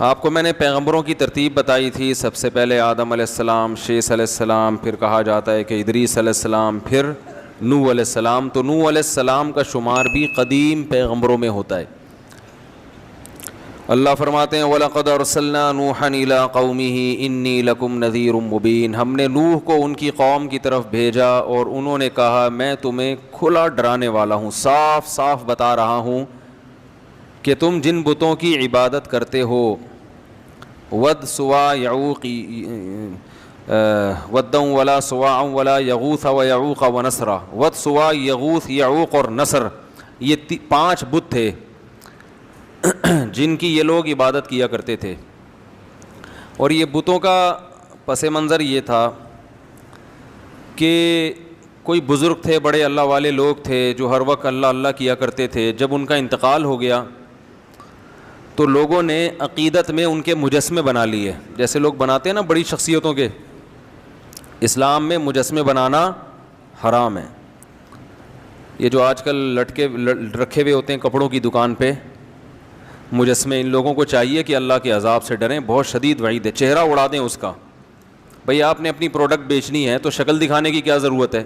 آپ کو میں نے پیغمبروں کی ترتیب بتائی تھی. سب سے پہلے آدم علیہ السلام, شیث علیہ السلام, پھر کہا جاتا ہے کہ ادریس علیہ السلام, پھر نوح علیہ السلام. تو نوح علیہ السلام کا شمار بھی قدیم پیغمبروں میں ہوتا ہے. اللہ فرماتے ہیں وَلَقَدْ أَرْسَلْنَا نُوحًا إِلَىٰ قَوْمِهِ إِنِّي لَكُمْ نَذِيرٌ مُّبِينٌ. ہم نے نوح کو ان کی قوم کی طرف بھیجا اور انہوں نے کہا میں تمہیں کھلا ڈرانے والا ہوں, صاف صاف بتا رہا ہوں کہ تم جن بتوں کی عبادت کرتے ہو, ود سوا یعوق ودًا ولا سواع ولا یغوث ویعوق ونسرا. ود سوا یغوث یعوق اور نصر, یہ 5 بت تھے جن کی یہ لوگ عبادت کیا کرتے تھے. اور یہ بتوں کا پس منظر یہ تھا کہ کوئی بزرگ تھے, بڑے اللہ والے لوگ تھے جو ہر وقت اللہ اللہ کیا کرتے تھے. جب ان کا انتقال ہو گیا تو لوگوں نے عقیدت میں ان کے مجسمے بنا لیے, جیسے لوگ بناتے ہیں نا بڑی شخصیتوں کے. اسلام میں مجسمے بنانا حرام ہے. یہ جو آج کل لٹکے رکھے ہوئے ہوتے ہیں کپڑوں کی دکان پہ مجسمے, ان لوگوں کو چاہیے کہ اللہ کے عذاب سے ڈریں, بہت شدید وعید ہے. چہرہ اڑا دیں اس کا. بھئی آپ نے اپنی پروڈکٹ بیچنی ہے تو شکل دکھانے کی کیا ضرورت ہے؟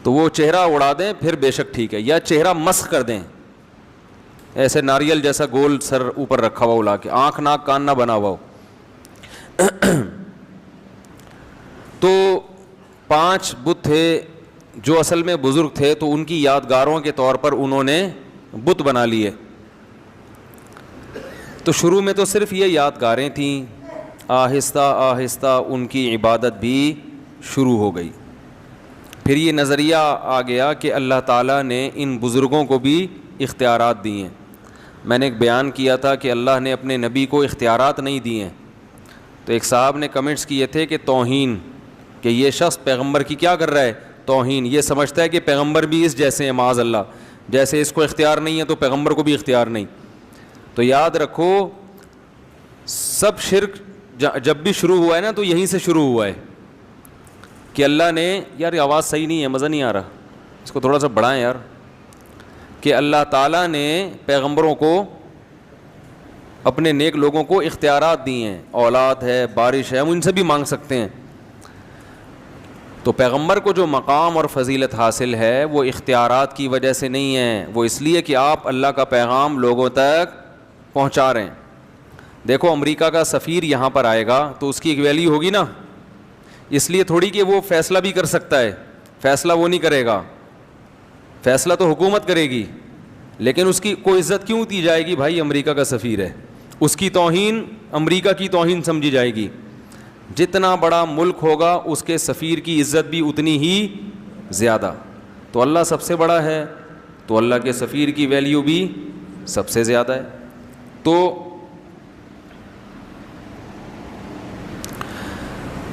تو وہ چہرہ اڑا دیں پھر بے شک ٹھیک ہے, یا چہرہ مسخ کر دیں, ایسے ناریل جیسا گول سر اوپر رکھا ہوا اڑا کے, آنکھ ناک کان نہ بنا ہوا ہو. تو 5 بت تھے جو اصل میں بزرگ تھے, تو ان کی یادگاروں کے طور پر انہوں نے بت بنا لیے. تو شروع میں تو صرف یہ یادگاریں تھیں, آہستہ آہستہ ان کی عبادت بھی شروع ہو گئی. پھر یہ نظریہ آ گیا کہ اللہ تعالیٰ نے ان بزرگوں کو بھی اختیارات دیے ہیں. میں نے ایک بیان کیا تھا کہ اللہ نے اپنے نبی کو اختیارات نہیں دیے ہیں. تو ایک صاحب نے کمنٹس کیے تھے کہ توہین, کہ یہ شخص پیغمبر کی کیا کر رہا ہے, توہین. یہ سمجھتا ہے کہ پیغمبر بھی اس جیسے ہیں, معاذ اللہ, جیسے اس کو اختیار نہیں ہے تو پیغمبر کو بھی اختیار نہیں. تو یاد رکھو سب شرک جب بھی شروع ہوا ہے نا تو یہیں سے شروع ہوا ہے کہ اللہ نے, یار یہ آواز صحیح نہیں ہے, مزہ نہیں آ رہا, اس کو تھوڑا سا بڑھائیں یار, کہ اللہ تعالیٰ نے پیغمبروں کو, اپنے نیک لوگوں کو اختیارات دیے ہیں. اولاد ہے, بارش ہے, ہم ان سے بھی مانگ سکتے ہیں. تو پیغمبر کو جو مقام اور فضیلت حاصل ہے وہ اختیارات کی وجہ سے نہیں ہے, وہ اس لیے کہ آپ اللہ کا پیغام لوگوں تک پہنچا رہے ہیں. دیکھو امریکہ کا سفیر یہاں پر آئے گا تو اس کی ایک ویلیو ہوگی نا, اس لیے تھوڑی کہ وہ فیصلہ بھی کر سکتا ہے, فیصلہ وہ نہیں کرے گا, فیصلہ تو حکومت کرے گی, لیکن اس کی کوئی عزت کیوں دی جائے گی؟ بھائی امریکہ کا سفیر ہے, اس کی توہین امریکہ کی توہین سمجھی جائے گی. جتنا بڑا ملک ہوگا اس کے سفیر کی عزت بھی اتنی ہی زیادہ. تو اللہ سب سے بڑا ہے تو اللہ کے سفیر کی ویلیو بھی سب سے زیادہ ہے. تو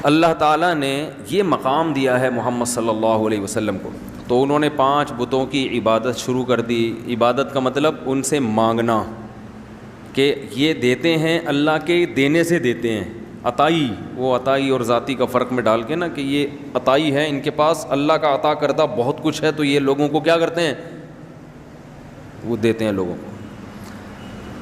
اللہ تعالیٰ نے یہ مقام دیا ہے محمد صلی اللہ علیہ وسلم کو, تو انہوں نے 5 بتوں کی عبادت شروع کر دی. عبادت کا مطلب ان سے مانگنا, کہ یہ دیتے ہیں اللہ کے دینے سے دیتے ہیں. عطائی, وہ عطائی اور ذاتی کا فرق میں ڈال کے نا, کہ یہ عطائی ہے, ان کے پاس اللہ کا عطا کردہ بہت کچھ ہے, تو یہ لوگوں کو کیا کرتے ہیں, وہ دیتے ہیں لوگوں کو.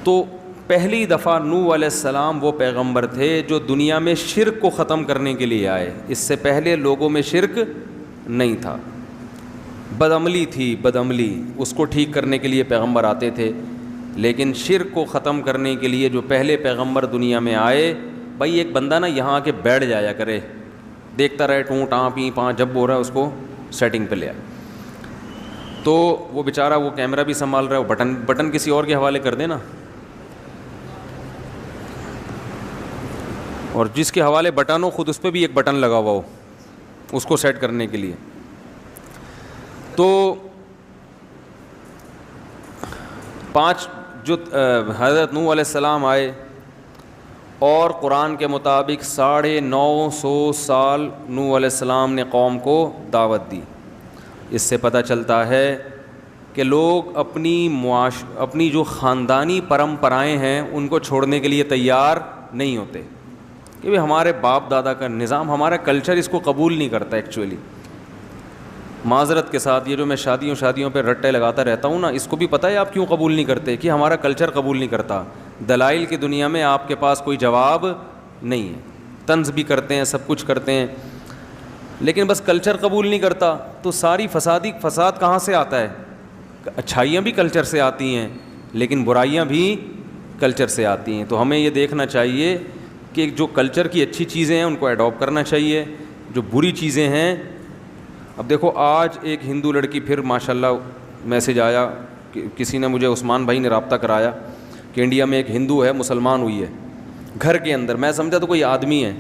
تو پہلی دفعہ نوح علیہ السلام وہ پیغمبر تھے جو دنیا میں شرک کو ختم کرنے کے لیے آئے. اس سے پہلے لوگوں میں شرک نہیں تھا, بدعملی تھی, بدعملی, اس کو ٹھیک کرنے کے لیے پیغمبر آتے تھے. لیکن شرک کو ختم کرنے کے لیے جو پہلے پیغمبر دنیا میں آئے, بھائی ایک بندہ نا یہاں آ کے بیٹھ جایا کرے, دیکھتا رہے ٹوں ٹاں پی پاں, جب ہو رہا ہے اس کو سیٹنگ پہ لے آئے. تو وہ بیچارہ وہ کیمرہ بھی سنبھال رہا ہے, وہ بٹن کسی اور کے حوالے کر دے نا, اور جس کے حوالے بٹن ہو خود اس پہ بھی ایک بٹن لگا ہوا ہو اس کو سیٹ کرنے کے لیے. تو 5 جو حضرت نوح علیہ السلام آئے, اور قرآن کے مطابق 950 سال نوح علیہ السلام نے قوم کو دعوت دی. اس سے پتہ چلتا ہے کہ لوگ اپنی جو خاندانی پرمپرائیں ہیں ان کو چھوڑنے کے لیے تیار نہیں ہوتے, کہ بھئی ہمارے باپ دادا کا نظام, ہمارا کلچر اس کو قبول نہیں کرتا. ایکچولی معذرت کے ساتھ, یہ جو میں شادیوں پہ رٹے لگاتا رہتا ہوں نا, اس کو بھی پتہ ہے آپ کیوں قبول نہیں کرتے, کہ ہمارا کلچر قبول نہیں کرتا. دلائل کی دنیا میں آپ کے پاس کوئی جواب نہیں ہے. طنز بھی کرتے ہیں, سب کچھ کرتے ہیں, لیکن بس کلچر قبول نہیں کرتا. تو ساری فساد کہاں سے آتا ہے؟ اچھائیاں بھی کلچر سے آتی ہیں, لیکن برائیاں بھی کلچر سے آتی ہیں. تو ہمیں یہ دیکھنا چاہیے کہ جو کلچر کی اچھی چیزیں ہیں ان کو اڈاپٹ کرنا چاہیے, جو بری چیزیں ہیں. اب دیکھو آج ایک ہندو لڑکی, پھر ماشاءاللہ میسیج آیا کہ کسی نے مجھے, عثمان بھائی نے رابطہ کرایا کہ انڈیا میں ایک ہندو ہے, مسلمان ہوئی ہے گھر کے اندر. میں سمجھا تو کوئی آدمی ہے,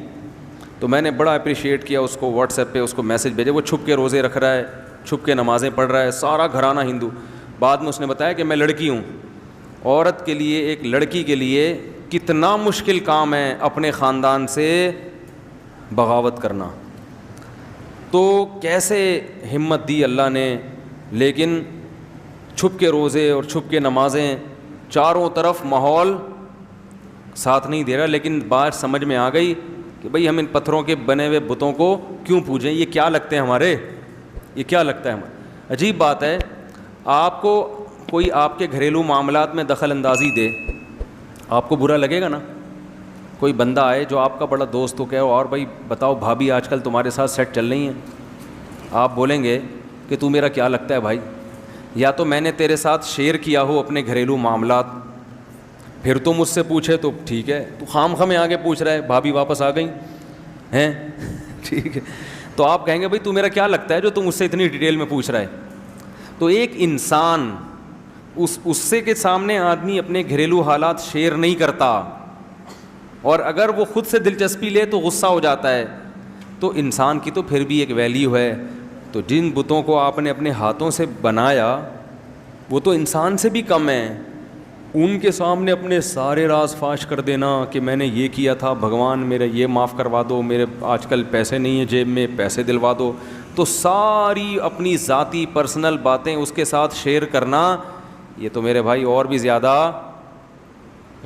تو میں نے بڑا اپریشیٹ کیا اس کو, واٹس ایپ پہ اس کو میسیج بھیجے. وہ چھپ کے روزے رکھ رہا ہے, چھپ کے نمازیں پڑھ رہا ہے, سارا گھرانہ ہندو. بعد میں اس نے بتایا کہ میں لڑکی ہوں. عورت کے لیے, ایک لڑکی کے لیے کتنا مشکل کام ہے اپنے خاندان سے بغاوت کرنا. تو کیسے ہمت دی اللہ نے, لیکن چھپ کے روزے اور چھپ کے نمازیں, چاروں طرف ماحول ساتھ نہیں دے رہا. لیکن بات سمجھ میں آ گئی کہ بھئی ہم ان پتھروں کے بنے ہوئے بتوں کو کیوں پوجیں, یہ کیا لگتے ہیں ہمارے, یہ کیا لگتا ہے ہمارے. عجیب بات ہے, آپ کو کوئی آپ کے گھریلو معاملات میں دخل اندازی دے, آپ کو برا لگے گا نا. کوئی بندہ آئے جو آپ کا بڑا دوست ہو, کہ اور بھائی بتاؤ بھابھی آج کل تمہارے ساتھ سیٹ چل رہی ہیں, آپ بولیں گے کہ تو میرا کیا لگتا ہے بھائی, یا تو میں نے تیرے ساتھ شیئر کیا ہو اپنے گھریلو معاملات, پھر تو مجھ سے پوچھے تو ٹھیک ہے, تو خام خواہ میں آگے پوچھ رہا ہے بھابھی واپس آ گئیں ہیں ٹھیک ہے. تو آپ کہیں گے بھائی تو میرا کیا لگتا ہے جو تم مجھ سے اتنی ڈیٹیل میں پوچھ رہا ہے. تو ایک انسان, اس سے کے سامنے آدمی اپنے گھریلو حالات شیئر نہیں کرتا, اور اگر وہ خود سے دلچسپی لے تو غصہ ہو جاتا ہے. تو انسان کی تو پھر بھی ایک ویلیو ہے. تو جن بتوں کو آپ نے اپنے ہاتھوں سے بنایا وہ تو انسان سے بھی کم ہیں. ان کے سامنے اپنے سارے راز فاش کر دینا کہ میں نے یہ کیا تھا, بھگوان میرا یہ معاف کروا دو, میرے آج کل پیسے نہیں ہیں جیب میں, پیسے دلوا دو. تو ساری اپنی ذاتی پرسنل باتیں اس کے ساتھ شیئر کرنا, یہ تو میرے بھائی اور بھی زیادہ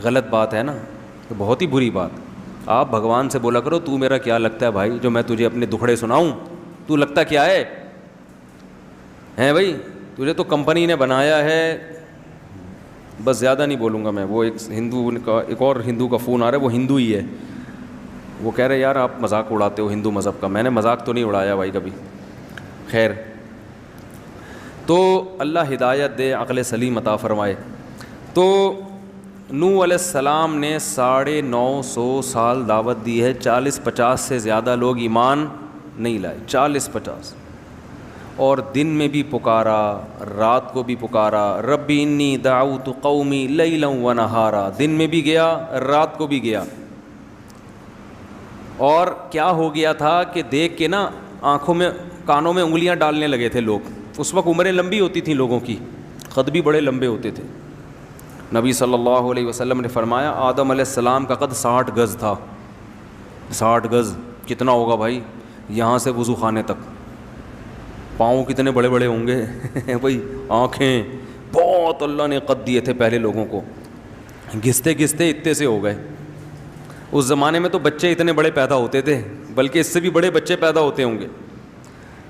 غلط بات ہے نا, تو بہت ہی بری بات. آپ بھگوان سے بولا کرو تو میرا کیا لگتا ہے بھائی, جو میں تجھے اپنے دکھڑے سناؤں, تو لگتا کیا ہے ہیں بھائی, تجھے تو کمپنی نے بنایا ہے. بس زیادہ نہیں بولوں گا میں. وہ ایک ہندو کا, ایک اور ہندو کا فون آ رہا ہے, وہ ہندو ہی ہے, وہ کہہ رہے یار آپ مذاق اڑاتے ہو ہندو مذہب کا. میں نے مذاق تو نہیں اڑایا بھائی کبھی. خیر, تو اللہ ہدایت دے, عقل سلیم عطا فرمائے. تو نوح علیہ السلام نے 950 سال دعوت دی ہے, 40-50 سے زیادہ لوگ ایمان نہیں لائے, 40-50. اور دن میں بھی پکارا, رات کو بھی پکارا, ربی انی دعوت قومی لیلا و نہارا. دن میں بھی گیا, رات کو بھی گیا. اور کیا ہو گیا تھا کہ دیکھ کے نا آنکھوں میں, کانوں میں انگلیاں ڈالنے لگے تھے لوگ. اس وقت عمریں لمبی ہوتی تھیں لوگوں کی, قد بھی بڑے لمبے ہوتے تھے. نبی صلی اللہ علیہ وسلم نے فرمایا آدم علیہ السلام کا قد 60 گز تھا. 60 گز کتنا ہوگا بھائی, یہاں سے وضو خانے تک. پاؤں کتنے بڑے بڑے ہوں گے بھائی, آنکھیں, بہت اللہ نے قد دیے تھے پہلے لوگوں کو. گھستے گھستے اتنے سے ہو گئے. اس زمانے میں تو بچے اتنے بڑے پیدا ہوتے تھے, بلکہ اس سے بھی بڑے بچے پیدا ہوتے ہوں گے.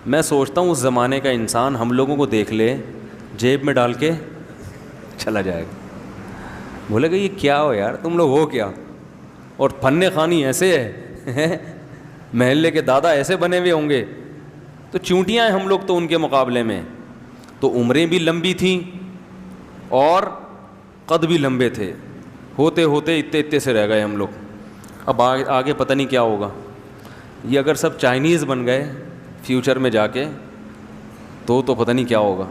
میں سوچتا ہوں اس زمانے کا انسان ہم لوگوں کو دیکھ لے, جیب میں ڈال کے چلا جائے گا, بولے گا یہ کیا ہو یار, تم لوگ ہو کیا. اور فن خوانی ایسے ہے, محلے کے دادا ایسے بنے ہوئے ہوں گے. تو چونٹیاں ہیں ہم لوگ تو ان کے مقابلے میں. تو عمریں بھی لمبی تھیں اور قد بھی لمبے تھے. ہوتے ہوتے اتنے سے رہ گئے ہم لوگ. اب آگے پتہ نہیں کیا ہوگا. یہ اگر سب چائنیز بن گئے فیوچر میں جا کے تو پتہ نہیں کیا ہوگا.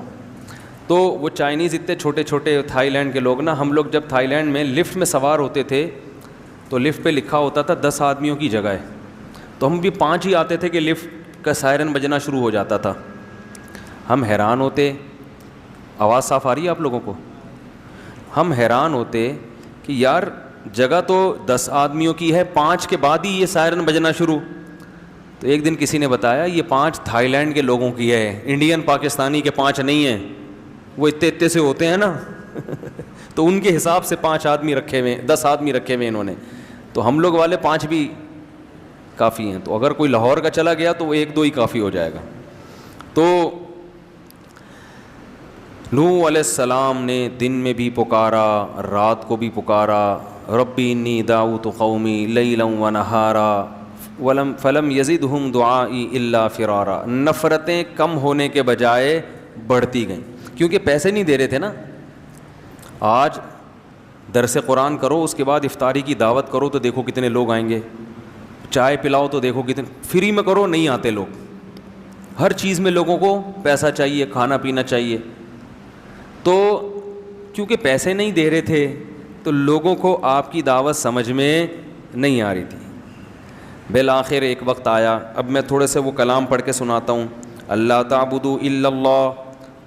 تو وہ چائنیز اتنے چھوٹے چھوٹے, تھائی لینڈ کے لوگ نا, ہم لوگ جب تھائی لینڈ میں لفٹ میں سوار ہوتے تھے تو لفٹ پہ لکھا ہوتا تھا 10 آدمیوں کی جگہ ہے. تو ہم بھی 5 ہی آتے تھے کہ لفٹ کا سائرن بجنا شروع ہو جاتا تھا. ہم حیران ہوتے, آواز صاف آ رہی ہے آپ لوگوں کو, ہم حیران ہوتے کہ یار جگہ تو 10 آدمیوں کی ہے, 5 کے بعد ہی یہ سائرن بجنا شروع. تو ایک دن کسی نے بتایا یہ 5 تھائی لینڈ کے لوگوں کی ہے, انڈین پاکستانی کے 5 نہیں ہیں. وہ اتنے سے ہوتے ہیں نا تو ان کے حساب سے 5 آدمی رکھے ہوئے, 10 آدمی رکھے ہوئے انہوں نے. تو ہم لوگ والے 5 بھی کافی ہیں. تو اگر کوئی لاہور کا چلا گیا تو وہ 1-2 ہی کافی ہو جائے گا. تو نوح علیہ السلام نے دن میں بھی پکارا، رات کو بھی پکارا، ربی انی دعوت قومی لیلا ونہارا فلم یزدہم دعائی الا فرارا۔ نفرتیں کم ہونے کے بجائے بڑھتی گئیں، کیونکہ پیسے نہیں دے رہے تھے نا۔ آج درس قرآن کرو، اس کے بعد افطاری کی دعوت کرو تو دیکھو کتنے لوگ آئیں گے، چائے پلاؤ تو دیکھو کتنے، فری میں کرو نہیں آتے لوگ۔ ہر چیز میں لوگوں کو پیسہ چاہیے، کھانا پینا چاہیے، تو کیونکہ پیسے نہیں دے رہے تھے تو لوگوں کو آپ کی دعوت سمجھ میں نہیں آ رہی تھی۔ بالآخر ایک وقت آیا، اب میں تھوڑے سے وہ کلام پڑھ کے سناتا ہوں۔ اللہ تعبدوا الا اللہ،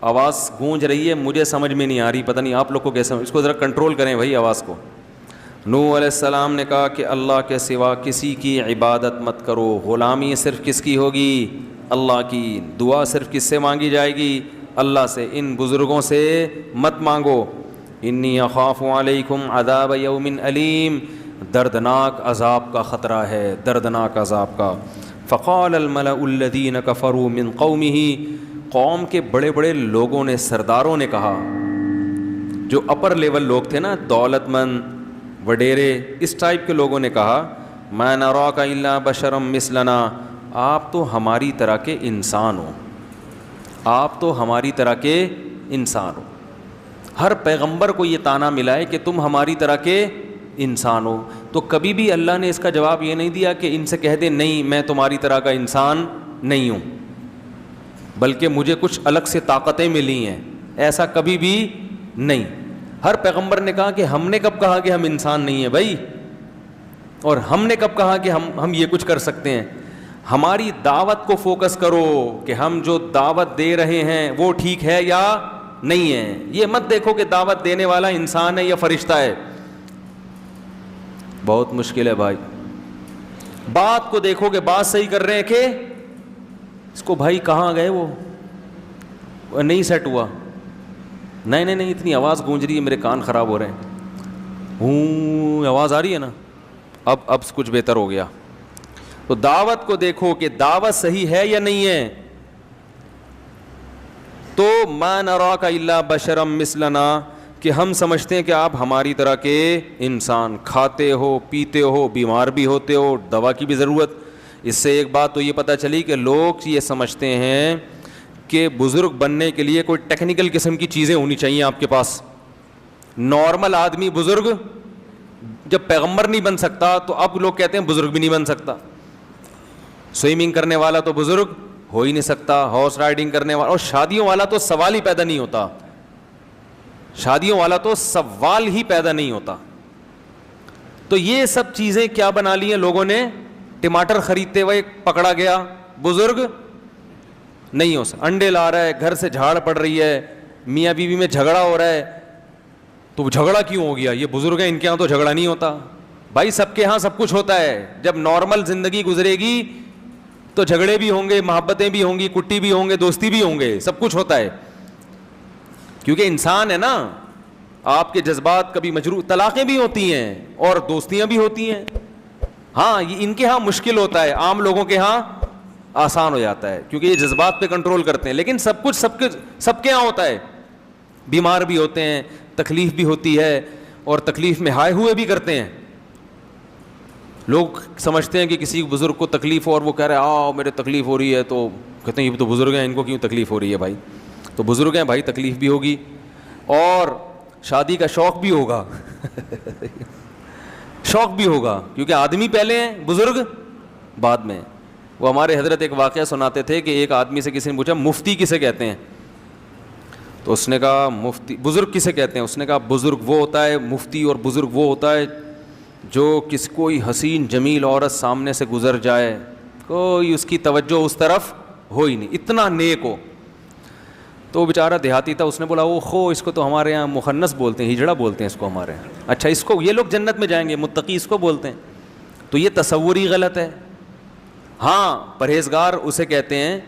آواز گونج رہی ہے، مجھے سمجھ میں نہیں آ رہی، پتہ نہیں آپ لوگ کو کیسے، اس کو ذرا کنٹرول کریں بھائی آواز کو۔ نوح علیہ السلام نے کہا کہ اللہ کے سوا کسی کی عبادت مت کرو، غلامی صرف کس کی ہوگی؟ اللہ کی۔ دعا صرف کس سے مانگی جائے گی؟ اللہ سے۔ ان بزرگوں سے مت مانگو۔ انی اخاف علیکم عذاب یوم علیم، دردناک عذاب کا خطرہ ہے، دردناک عذاب کا۔ فقال الملأ الذین کفروا من قومہ، قوم کے بڑے بڑے لوگوں نے، سرداروں نے کہا، جو اپر لیول لوگ تھے نا، دولت مند وڈیرے، اس ٹائپ کے لوگوں نے کہا، ما نراک الا بشرا مثلنا، آپ تو ہماری طرح کے انسان ہو، آپ تو ہماری طرح کے انسان ہو۔ ہر پیغمبر کو یہ طعنہ ملا ہے کہ تم ہماری طرح کے انسان ہو، تو کبھی بھی اللہ نے اس کا جواب یہ نہیں دیا کہ ان سے کہہ دیں نہیں میں تمہاری طرح کا انسان نہیں ہوں، بلکہ مجھے کچھ الگ سے طاقتیں ملی ہیں، ایسا کبھی بھی نہیں۔ ہر پیغمبر نے کہا کہ ہم نے کب کہا کہ ہم انسان نہیں ہیں بھائی، اور ہم نے کب کہا کہ ہم یہ کچھ کر سکتے ہیں؟ ہماری دعوت کو فوکس کرو کہ ہم جو دعوت دے رہے ہیں وہ ٹھیک ہے یا نہیں ہے۔ یہ مت دیکھو کہ دعوت دینے والا انسان ہے یا فرشتہ ہے، بہت مشکل ہے بھائی۔ بات کو دیکھو کہ بات صحیح کر رہے ہیں کہ اس کو بھائی کہاں گئے، وہ نہیں سیٹ ہوا، نہیں اتنی آواز گونج رہی ہے میرے کان خراب ہو رہے ہیں، ہوں آواز آ رہی ہے نا، اب کچھ بہتر ہو گیا۔ تو دعوت کو دیکھو کہ دعوت صحیح ہے یا نہیں ہے۔ تو ما نراک الا بشرا مثلنا، کہ ہم سمجھتے ہیں کہ آپ ہماری طرح کے انسان، کھاتے ہو پیتے ہو، بیمار بھی ہوتے ہو، دوا کی بھی ضرورت۔ اس سے ایک بات تو یہ پتہ چلی کہ لوگ یہ سمجھتے ہیں کہ بزرگ بننے کے لیے کوئی ٹیکنیکل قسم کی چیزیں ہونی چاہیے آپ کے پاس۔ نارمل آدمی بزرگ جب پیغمبر نہیں بن سکتا تو اب لوگ کہتے ہیں بزرگ بھی نہیں بن سکتا۔ سوئمنگ کرنے والا تو بزرگ ہو ہی نہیں سکتا، ہارس رائڈنگ کرنے والا، اور شادیوں والا تو سوال ہی پیدا نہیں ہوتا، شادیوں والا تو سوال ہی پیدا نہیں ہوتا۔ تو یہ سب چیزیں کیا بنا لی ہیں لوگوں نے؟ ٹماٹر خریدتے ہوئے پکڑا گیا بزرگ نہیں ہو سکتا، انڈے لا رہا ہے، گھر سے جھاڑ پڑ رہی ہے، میاں بیوی میں جھگڑا ہو رہا ہے، تو جھگڑا کیوں ہو گیا؟ یہ بزرگ ہیں، ان کے ہاں تو جھگڑا نہیں ہوتا۔ بھائی سب کے ہاں سب کچھ ہوتا ہے، جب نارمل زندگی گزرے گی تو جھگڑے بھی ہوں گے، محبتیں بھی ہوں گی، کٹی بھی ہوں گے، دوستی بھی ہوں گے، سب کچھ ہوتا ہے، کیونکہ انسان ہے نا۔ آپ کے جذبات کبھی مجروح، طلاقیں بھی ہوتی ہیں اور دوستیاں بھی ہوتی ہیں۔ ہاں یہ ان کے ہاں مشکل ہوتا ہے، عام لوگوں کے ہاں آسان ہو جاتا ہے، کیونکہ یہ جذبات پہ کنٹرول کرتے ہیں، لیکن سب کچھ سب کے ہاں ہوتا ہے۔ بیمار بھی ہوتے ہیں، تکلیف بھی ہوتی ہے، اور تکلیف میں ہائے ہوئے بھی کرتے ہیں۔ لوگ سمجھتے ہیں کہ کسی بزرگ کو تکلیف ہو اور وہ کہہ رہے آؤ میرے تکلیف ہو رہی ہے، تو کہتے ہیں یہ تو بزرگ ہیں، ان کو کیوں تکلیف ہو رہی ہے بھائی؟ تو بزرگ ہیں بھائی، تکلیف بھی ہوگی اور شادی کا شوق بھی ہوگا شوق بھی ہوگا، کیونکہ آدمی پہلے ہیں، بزرگ بعد میں۔ وہ ہمارے حضرت ایک واقعہ سناتے تھے کہ ایک آدمی سے کسی نے پوچھا مفتی کسے کہتے ہیں؟ تو اس نے کہا مفتی، بزرگ کسے کہتے ہیں؟ اس نے کہا بزرگ وہ ہوتا ہے، مفتی اور بزرگ وہ ہوتا ہے جو کوئی حسین جمیل عورت سامنے سے گزر جائے، کوئی اس کی توجہ اس طرف ہو ہی نہیں، اتنا نیک ہو۔ تو وہ بیچارہ دیہاتی تھا، اس نے بولا او اس کو تو ہمارے یہاں مخنث بولتے ہیں، ہجڑا بولتے ہیں اس کو ہمارے یہاں۔ اچھا اس کو یہ لوگ جنت میں جائیں گے، متقی اس کو بولتے ہیں؟ تو یہ تصور ہی غلط ہے۔ ہاں پرہیزگار اسے کہتے ہیں،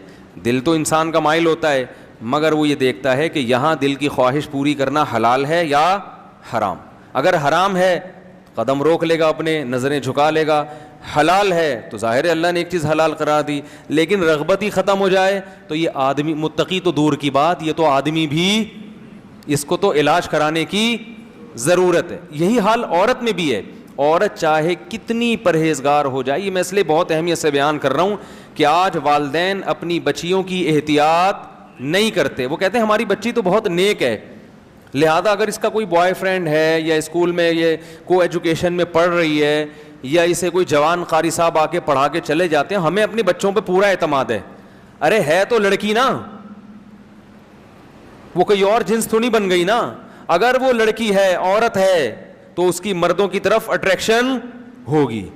دل تو انسان کا مائل ہوتا ہے، مگر وہ یہ دیکھتا ہے کہ یہاں دل کی خواہش پوری کرنا حلال ہے یا حرام۔ اگر حرام ہے قدم روک لے گا، اپنے نظریں جھکا لے گا، حلال ہے تو ظاہر ہے اللہ نے ایک چیز حلال قرار دی، لیکن رغبت ہی ختم ہو جائے تو یہ آدمی، متقی تو دور کی بات، یہ تو آدمی بھی اس کو تو علاج کرانے کی ضرورت ہے. یہی حال عورت میں بھی ہے. عورت چاہے کتنی پرہیزگار ہو جائے, یہ میں اس لیے بہت اہمیت سے بیان کر رہا ہوں کہ آج والدین اپنی بچیوں کی احتیاط نہیں کرتے. وہ کہتے ہیں ہماری بچی تو بہت نیک ہے, لہذا اگر اس کا کوئی بوائے فرینڈ ہے یا اسکول میں یہ کو ایجوکیشن میں پڑھ رہی ہے یا اسے کوئی جوان قاری صاحب آ کے پڑھا کے چلے جاتے ہیں, ہمیں اپنے بچوں پہ پورا اعتماد ہے. ارے ہے تو لڑکی نا, وہ کوئی اور جنس تو نہیں بن گئی نا. اگر وہ لڑکی ہے, عورت ہے, تو اس کی مردوں کی طرف اٹریکشن ہوگی.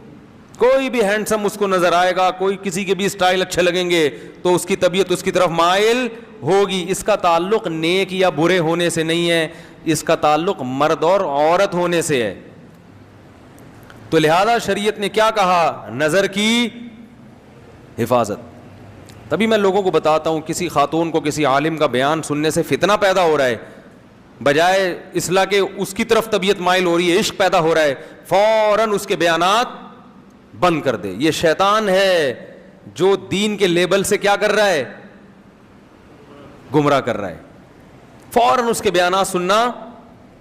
کوئی بھی ہینڈسم اس کو نظر آئے گا, کوئی کسی کے بھی اسٹائل اچھے لگیں گے تو اس کی طبیعت اس کی طرف مائل ہوگی. اس کا تعلق نیک یا برے ہونے سے نہیں ہے, اس کا تعلق مرد اور عورت ہونے سے ہے. تو لہذا شریعت نے کیا کہا؟ نظر کی حفاظت. تبھی میں لوگوں کو بتاتا ہوں, کسی خاتون کو کسی عالم کا بیان سننے سے فتنہ پیدا ہو رہا ہے, بجائے اصلاح کے اس کی طرف طبیعت مائل ہو رہی ہے, عشق پیدا ہو رہا ہے, فوراً اس کے بیانات بند کر دے. یہ شیطان ہے جو دین کے لیبل سے کیا کر رہا ہے؟ گمراہ کر رہا ہے. فوراً اس کے بیانات سننا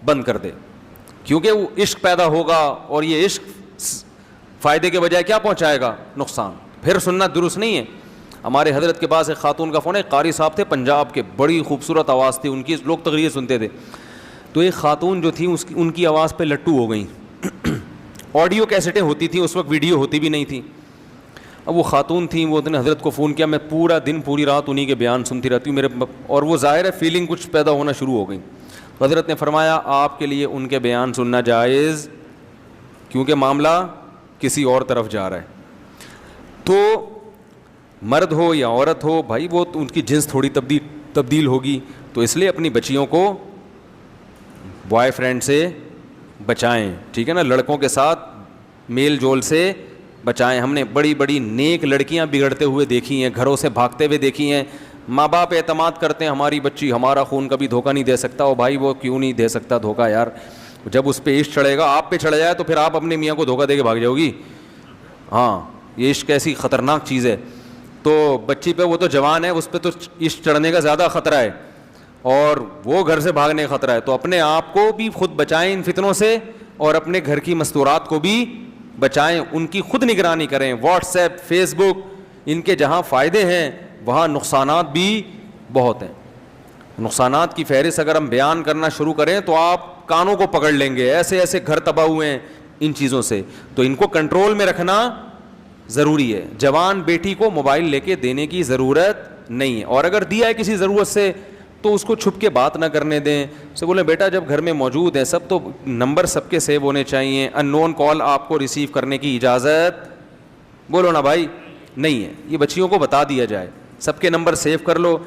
بند کر دے, کیونکہ وہ عشق پیدا ہوگا اور یہ عشق فائدے کے بجائے کیا پہنچائے گا؟ نقصان. پھر سننا درست نہیں ہے. ہمارے حضرت کے پاس ایک خاتون کا فون ہے, قاری صاحب تھے پنجاب کے, بڑی خوبصورت آواز تھی ان کی, لوگ تقریر سنتے تھے. تو ایک خاتون جو تھی ان کی آواز پہ لٹو ہو گئیں. آڈیو کیسٹیں ہوتی تھیں اس وقت, ویڈیو ہوتی بھی نہیں تھی. اب وہ خاتون تھیں, وہ نے حضرت کو فون کیا, میں پورا دن پوری رات انہی کے بیان سنتی رہتی ہوں میرے, اور وہ ظاہر ہے فیلنگ کچھ پیدا ہونا شروع ہو گئی. حضرت نے فرمایا آپ کے لیے ان کے بیان سننا جائز, کیونکہ معاملہ کسی اور طرف جا رہا ہے. تو مرد ہو یا عورت ہو بھائی, وہ ان کی جنس تھوڑی تبدیل ہوگی, تو اس لیے اپنی بچیوں کو بوائے فرینڈ سے بچائیں, ٹھیک ہے نا, لڑکوں کے ساتھ میل جول سے بچائیں. ہم نے بڑی بڑی نیک لڑکیاں بگڑتے ہوئے دیکھی ہیں, گھروں سے بھاگتے ہوئے دیکھی ہیں. ماں باپ اعتماد کرتے ہیں ہماری بچی ہمارا خون کبھی دھوکہ نہیں دے سکتا. او بھائی وہ کیوں نہیں دے سکتا دھوکہ یار, جب اس پہ عشق چڑھے گا, آپ پہ چڑھ جائے تو پھر آپ اپنے میاں کو دھوکہ دے کے بھاگ جاؤ گی. ہاں یہ عشق ایسی خطرناک چیز ہے. تو بچی پہ, وہ تو جوان ہے, اس پہ تو عشق چڑھنے کا زیادہ خطرہ ہے اور وہ گھر سے بھاگنے کا خطرہ ہے. تو اپنے آپ کو بھی خود بچائیں ان فتنوں سے, اور اپنے گھر کی مستورات کو بھی بچائیں, ان کی خود نگرانی کریں. واٹس ایپ, فیس بک, ان کے جہاں فائدے ہیں وہاں نقصانات بھی بہت ہیں. نقصانات کی فہرست اگر ہم بیان کرنا شروع کریں تو آپ کانوں کو پکڑ لیں گے, ایسے ایسے گھر تباہ ہوئے ہیں ان چیزوں سے. تو ان کو کنٹرول میں رکھنا ضروری ہے. جوان بیٹی کو موبائل لے کے دینے کی ضرورت نہیں ہے, اور اگر دیا ہے کسی ضرورت سے تو اس کو چھپ کے بات نہ کرنے دیں. اسے بولیں بیٹا جب گھر میں موجود ہیں سب, تو نمبر سب کے سیو ہونے چاہیے, ان نون کال آپ کو ریسیو کرنے کی اجازت بولو نا بھائی نہیں ہے. یہ بچیوں کو بتا دیا جائے, سب کے نمبر سیو کر لو,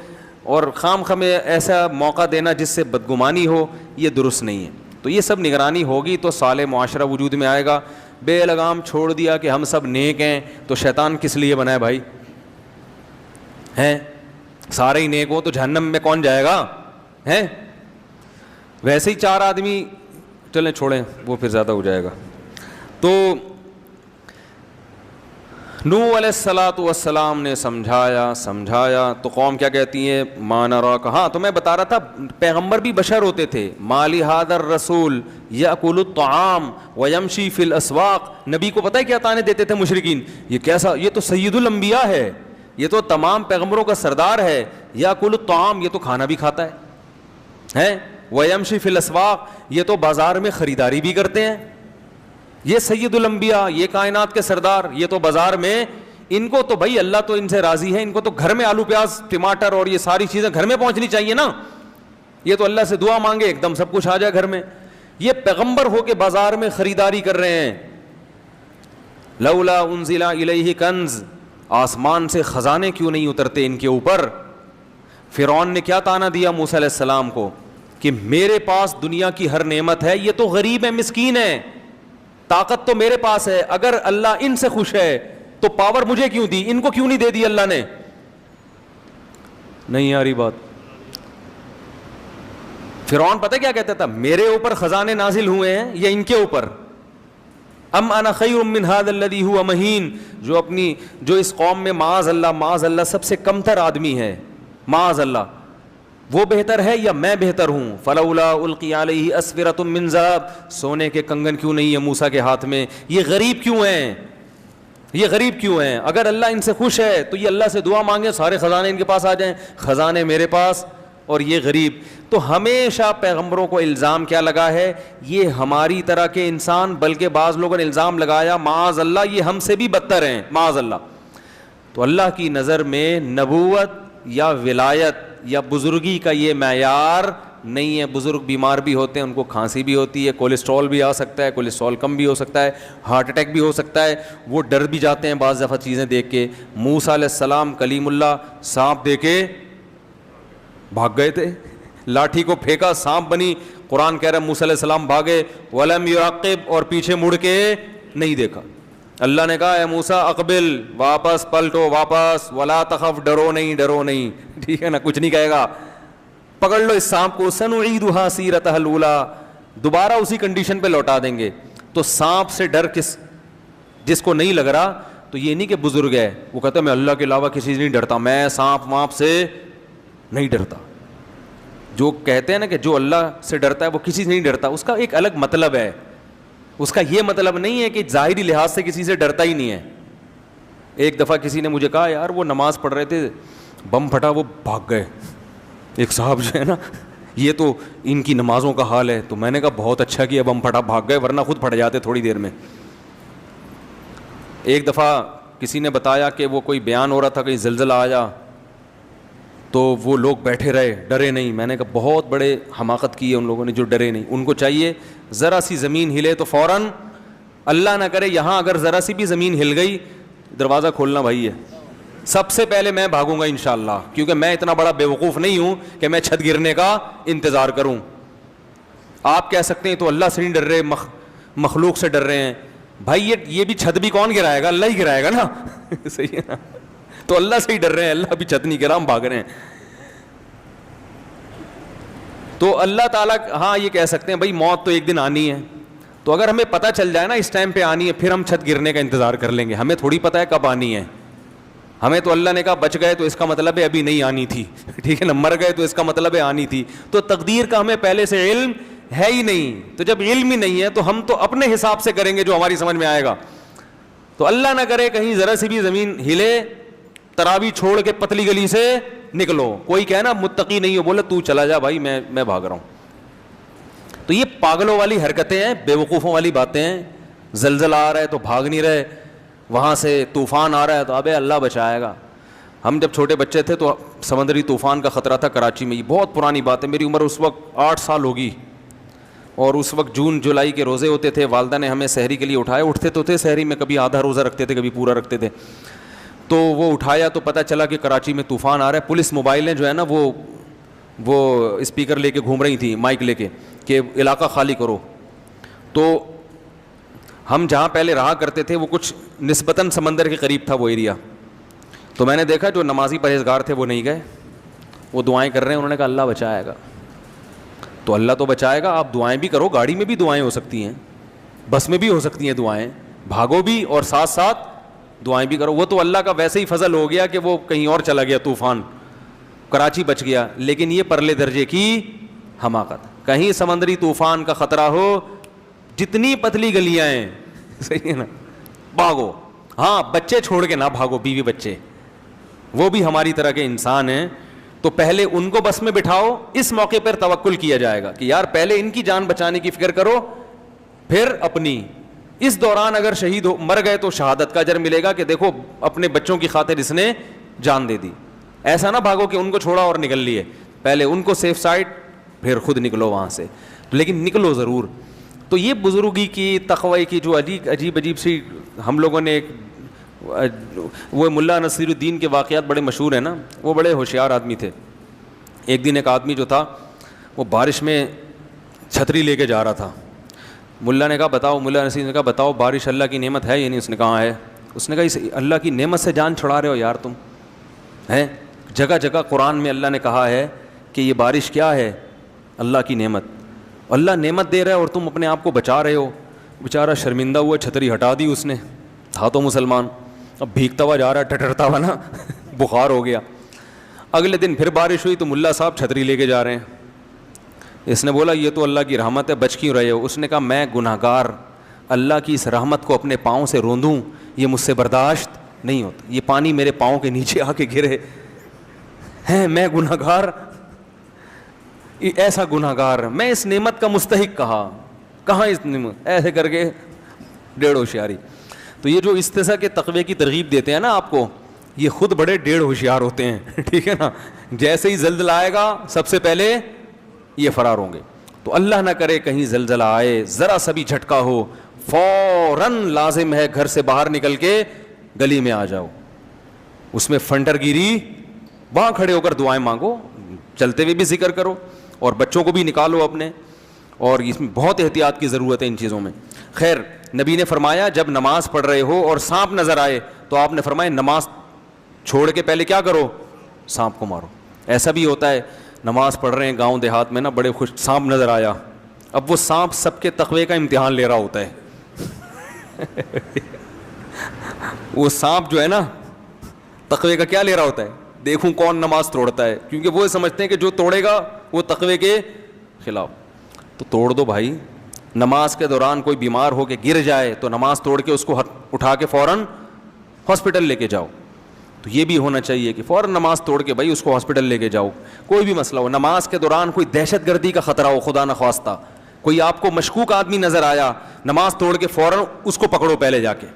اور خام خمیں ایسا موقع دینا جس سے بدگمانی ہو, یہ درست نہیں ہے. تو یہ سب نگرانی ہوگی تو صالح معاشرہ وجود میں آئے گا. بے لگام چھوڑ دیا کہ ہم سب نیک ہیں, تو شیطان کس لیے بنا ہے بھائی؟ ہیں سارے ہی نیک ہو تو جہنم میں کون جائے گا؟ ہیں ویسے ہی 4 آدمی, چلیں چھوڑیں وہ پھر زیادہ ہو جائے گا. تو نوح علیہ الصلاۃ والسلام نے سمجھایا تو قوم کیا کہتی ہے؟ ما نراک. ہاں تو میں بتا رہا تھا پیغمبر بھی بشر ہوتے تھے. مالی ھذا الرسول یاکل الطعام ویمشی فی الاسواق. نبی کو پتہ ہے کیا تانے دیتے تھے مشرکین؟ یہ کیسا, یہ تو سید الانبیاء ہے, یہ تو تمام پیغمبروں کا سردار ہے. یاکل الطعام, یہ تو کھانا بھی کھاتا ہے. ویمشی فی الاسواق, یہ تو بازار میں خریداری بھی کرتے ہیں. یہ سید الانبیاء, یہ کائنات کے سردار, یہ تو بازار میں, ان کو تو بھائی اللہ تو ان سے راضی ہے, ان کو تو گھر میں آلو پیاز ٹماٹر اور یہ ساری چیزیں گھر میں پہنچنی چاہیے نا. یہ تو اللہ سے دعا مانگے ایک دم سب کچھ آ جائے گھر میں. یہ پیغمبر ہو کے بازار میں خریداری کر رہے ہیں. لولا انزل الیہ کنز, آسمان سے خزانے کیوں نہیں اترتے ان کے اوپر؟ فرعون نے کیا تانا دیا موسیٰ علیہ السلام کو کہ میرے پاس دنیا کی ہر نعمت ہے, یہ تو غریب ہے, مسکین ہے, طاقت تو میرے پاس ہے, اگر اللہ ان سے خوش ہے تو پاور مجھے کیوں دی, ان کو کیوں نہیں دے دی اللہ نے؟ نہیں آ رہی بات. فرعون پتہ کیا کہتا تھا؟ میرے اوپر خزانے نازل ہوئے ہیں یا ان کے اوپر؟ ام انا خیر من ھذا الذی ھو مہین. جو اس قوم میں معاذ اللہ سب سے کمتر آدمی ہے, معاذ اللہ, وہ بہتر ہے یا میں بہتر ہوں؟ فلولا القی علیہ اسورۃ من ذہب، سونے کے کنگن کیوں نہیں ہے موسیٰ کے ہاتھ میں؟ یہ غریب کیوں ہیں؟ یہ غریب کیوں ہیں؟ اگر اللہ ان سے خوش ہے تو یہ اللہ سے دعا مانگے سارے خزانے ان کے پاس آ جائیں، خزانے میرے پاس اور یہ غریب۔ تو ہمیشہ پیغمبروں کو الزام کیا لگا ہے؟ یہ ہماری طرح کے انسان، بلکہ بعض لوگوں نے الزام لگایا معاذ اللہ یہ ہم سے بھی بدتر ہیں، معاذ اللہ۔ تو اللہ کی نظر میں نبوت یا ولایت یا بزرگی کا یہ معیار نہیں ہے۔ بزرگ بیمار بھی ہوتے ہیں، ان کو کھانسی بھی ہوتی ہے، کولیسٹرول بھی آ سکتا ہے، کولیسٹرول کم بھی ہو سکتا ہے، ہارٹ اٹیک بھی ہو سکتا ہے، وہ ڈر بھی جاتے ہیں بعض دفعہ چیزیں دیکھ کے۔ موسیٰ علیہ السلام کلیم اللہ سانپ دے کے بھاگ گئے تھے، لاٹھی کو پھینکا سانپ بنی، قرآن کہہ رہا ہے موسیٰ علیہ السلام بھاگے، وَلَمْ يُعَقِّبْ، اور پیچھے مڑ کے نہیں دیکھا۔ اللہ نے کہا اے موسیٰ اقبل، واپس پلٹو، واپس، وَلَا تَخَفْ، ڈرو نہیں، ڈرو نہیں، ٹھیک ہے نا، کچھ نہیں کہے گا، پکڑ لو اس سانپ کو، سنعیدھا سیرتھا الاولی، دوبارہ اسی کنڈیشن پہ لوٹا دیں گے۔ تو سانپ سے ڈر جس کو نہیں لگ رہا، تو یہ نہیں کہ بزرگ ہے وہ کہتا ہے میں اللہ کے علاوہ کسی سے نہیں ڈرتا، میں سانپ وانپ سے نہیں ڈرتا۔ جو کہتے ہیں نا کہ جو اللہ سے ڈرتا ہے وہ کسی سے نہیں ڈرتا، اس کا ایک الگ مطلب ہے، اس کا یہ مطلب نہیں ہے کہ ظاہری لحاظ سے کسی سے ڈرتا ہی نہیں ہے۔ ایک دفعہ کسی نے مجھے کہا یار وہ نماز پڑھ رہے تھے، بم پھٹا، وہ بھاگ گئے، ایک صاحب جو ہے نا، یہ تو ان کی نمازوں کا حال ہے۔ تو میں نے کہا بہت اچھا کیا بم پھٹا، بھاگ گئے، ورنہ خود پھٹ جاتے تھوڑی دیر میں۔ ایک دفعہ کسی نے بتایا کہ وہ کوئی بیان ہو رہا تھا، کہیں زلزلہ آیا تو وہ لوگ بیٹھے رہے، ڈرے نہیں۔ میں نے کہا بہت بڑے حماقت کی ہے ان لوگوں نے جو ڈرے نہیں۔ ان کو چاہیے ذرا سی زمین ہلے تو فوراً، اللہ نہ کرے یہاں اگر ذرا سی بھی زمین ہل گئی، دروازہ کھولنا بھائی ہے، سب سے پہلے میں بھاگوں گا انشاءاللہ، کیونکہ میں اتنا بڑا بیوقوف نہیں ہوں کہ میں چھت گرنے کا انتظار کروں۔ آپ کہہ سکتے ہیں تو اللہ سے نہیں ڈر رہے، مخلوق سے ڈر رہے ہیں۔ بھائی یہ بھی چھت بھی کون گرائے گا؟ اللہ ہی گرائے گا نا، صحیح ہے نا؟ تو اللہ سے ہی ڈر رہے ہیں، اللہ بھی چھت نہیں گرا، ہم بھاگ رہے ہیں۔ تو اللہ تعالیٰ ہاں یہ کہہ سکتے ہیں بھائی موت تو ایک دن آنی ہے، تو اگر ہمیں پتہ چل جائے نا اس ٹائم پہ آنی ہے، پھر ہم چھت گرنے کا انتظار کر لیں گے، ہمیں تھوڑی پتہ ہے کب آنی ہے۔ ہمیں تو اللہ نے کہا بچ گئے تو اس کا مطلب ہے ابھی نہیں آنی تھی، ٹھیک ہے نا، مر گئے تو اس کا مطلب ہے آنی تھی۔ تو تقدیر کا ہمیں پہلے سے علم ہے ہی نہیں، تو جب علم ہی نہیں ہے تو ہم تو اپنے حساب سے کریں گے جو ہماری سمجھ میں آئے گا۔ تو اللہ نہ کرے کہیں ذرا سی بھی زمین ہلے، تراویح چھوڑ کے پتلی گلی سے نکلو، کوئی کہنا متقی نہیں ہو، بولے تو چلا جا بھائی میں بھاگ رہا ہوں۔ تو یہ پاگلوں والی حرکتیں ہیں، بیوقوفوں والی باتیں ہیں۔ زلزلہ آ رہا ہے تو بھاگ نہیں رہے، وہاں سے طوفان آ رہا ہے تو ابے اللہ بچائے گا۔ ہم جب چھوٹے بچے تھے تو سمندری طوفان کا خطرہ تھا کراچی میں، یہ بہت پرانی بات ہے، میری عمر اس وقت 8 سال ہوگی، اور اس وقت جون جولائی کے روزے ہوتے تھے، والدہ نے ہمیں سحری کے لیے اٹھایا، اٹھتے تو تھے سحری میں، کبھی آدھا روزہ رکھتے تھے کبھی پورا رکھتے تھے۔ تو وہ اٹھایا تو پتہ چلا کہ کراچی میں طوفان آ رہا ہے، پولیس موبائلیں جو ہے نا وہ اسپیکر لے کے گھوم رہی تھیں، مائک لے کے کہ علاقہ خالی کرو۔ تو ہم جہاں پہلے رہا کرتے تھے وہ کچھ نسبتاً سمندر کے قریب تھا وہ ایریا، تو میں نے دیکھا جو نمازی پرہیزگار تھے وہ نہیں گئے، وہ دعائیں کر رہے ہیں، انہوں نے کہا اللہ بچائے گا۔ تو اللہ تو بچائے گا، آپ دعائیں بھی کرو، گاڑی میں بھی دعائیں ہو سکتی ہیں، بس میں بھی ہو سکتی ہیں دعائیں، بھاگو بھی اور ساتھ ساتھ دعائیں بھی کرو۔ وہ تو اللہ کا ویسے ہی فضل ہو گیا کہ وہ کہیں اور چلا گیا طوفان، کراچی بچ گیا، لیکن یہ پرلے درجے کی حماقت۔ کہیں سمندری طوفان کا خطرہ ہو، جتنی پتلی گلیاں ہیں، صحیح ہے نا، بھاگو۔ ہاں بچے چھوڑ کے نہ بھاگو، بیوی بچے، وہ بھی ہماری طرح کے انسان ہیں، تو پہلے ان کو بس میں بٹھاؤ، اس موقع پر توکل کیا جائے گا کہ یار پہلے ان کی جان بچانے کی فکر کرو، پھر اپنی۔ اس دوران اگر شہید مر گئے تو شہادت کا اجر ملے گا کہ دیکھو اپنے بچوں کی خاطر اس نے جان دے دی۔ ایسا نہ بھاگو کہ ان کو چھوڑا اور نکل لیے، پہلے ان کو سیف سائڈ، پھر خود نکلو وہاں سے، لیکن نکلو ضرور۔ تو یہ بزرگی کی، تقوی کی جو عجیب سی ہم لوگوں نے، وہ ملا نصیر الدین کے واقعات بڑے مشہور ہیں نا، وہ بڑے ہوشیار آدمی تھے۔ ایک دن ایک آدمی جو تھا وہ بارش میں چھتری لے کے جا رہا تھا، ملا نے کہا بتاؤ، ملا نصیر نے کہا بتاؤ بارش اللہ کی نعمت ہے یا نہیں؟ اس نے کہا ہے۔ اس نے کہا اس اللہ کی نعمت سے جان چھڑا رہے ہو یار تم، ہیں جگہ جگہ قرآن میں اللہ نے کہا ہے کہ یہ بارش کیا ہے؟ اللہ کی نعمت، اللہ نعمت دے رہا ہے اور تم اپنے آپ کو بچا رہے ہو۔ بیچارہ شرمندہ ہوا، چھتری ہٹا دی اس نے، تھا تو مسلمان، اب بھیگتا ہوا جا رہا ہے، ٹٹرتا ہوا نا، بخار ہو گیا۔ اگلے دن پھر بارش ہوئی تو ملا صاحب چھتری لے کے جا رہے ہیں. اس نے بولا یہ تو اللہ کی رحمت ہے, بچ کیوں رہے ہو؟ اس نے کہا میں گناہ گار, اللہ کی اس رحمت کو اپنے پاؤں سے روندوں یہ مجھ سے برداشت نہیں ہوتا, یہ پانی میرے پاؤں کے نیچے آ کے گرے ہیں, میں گناہ گار, ایسا گناہ گار, میں اس نعمت کا مستحق کہاں اس نعمت, ایسے کر کے 1.5 ہوشیاری. تو یہ جو استثناء کے تقوی کی ترغیب دیتے ہیں نا آپ کو, یہ خود بڑے 1.5 ہوشیار ہوتے ہیں, ٹھیک ہے نا. جیسے ہی زلزلہ آئے گا سب سے پہلے یہ فرار ہوں گے. تو اللہ نہ کرے کہیں زلزلہ آئے, ذرا سا بھی جھٹکا ہو, فوراً لازم ہے گھر سے باہر نکل کے گلی میں آ جاؤ, اس میں فنٹر گیری, وہاں کھڑے ہو کر دعائیں مانگو, چلتے ہوئے بھی ذکر کرو, اور بچوں کو بھی نکالو اپنے, اور اس میں بہت احتیاط کی ضرورت ہے ان چیزوں میں. خیر, نبی نے فرمایا جب نماز پڑھ رہے ہو اور سانپ نظر آئے تو آپ نے فرمایا نماز چھوڑ کے پہلے کیا کرو, سانپ کو مارو. ایسا بھی ہوتا ہے نماز پڑھ رہے ہیں گاؤں دیہات میں نا, بڑے خوش سانپ نظر آیا, اب وہ سانپ سب کے تقوی کا امتحان لے رہا ہوتا ہے. وہ سانپ جو ہے نا تقوی کا کیا لے رہا ہوتا ہے, دیکھوں کون نماز توڑتا ہے, کیونکہ وہ سمجھتے ہیں کہ جو توڑے گا وہ تقوی کے خلاف. تو توڑ دو بھائی, نماز کے دوران کوئی بیمار ہو کے گر جائے تو نماز توڑ کے اس کو اٹھا کے فوراً ہاسپٹل لے کے جاؤ. تو یہ بھی ہونا چاہیے کہ فوراً نماز توڑ کے بھائی اس کو ہاسپٹل لے کے جاؤ. کوئی بھی مسئلہ ہو, نماز کے دوران کوئی دہشت گردی کا خطرہ ہو, خدا نخواستہ کوئی آپ کو مشکوک آدمی نظر آیا, نماز توڑ کے فوراً اس کو پکڑو پہلے جا کے.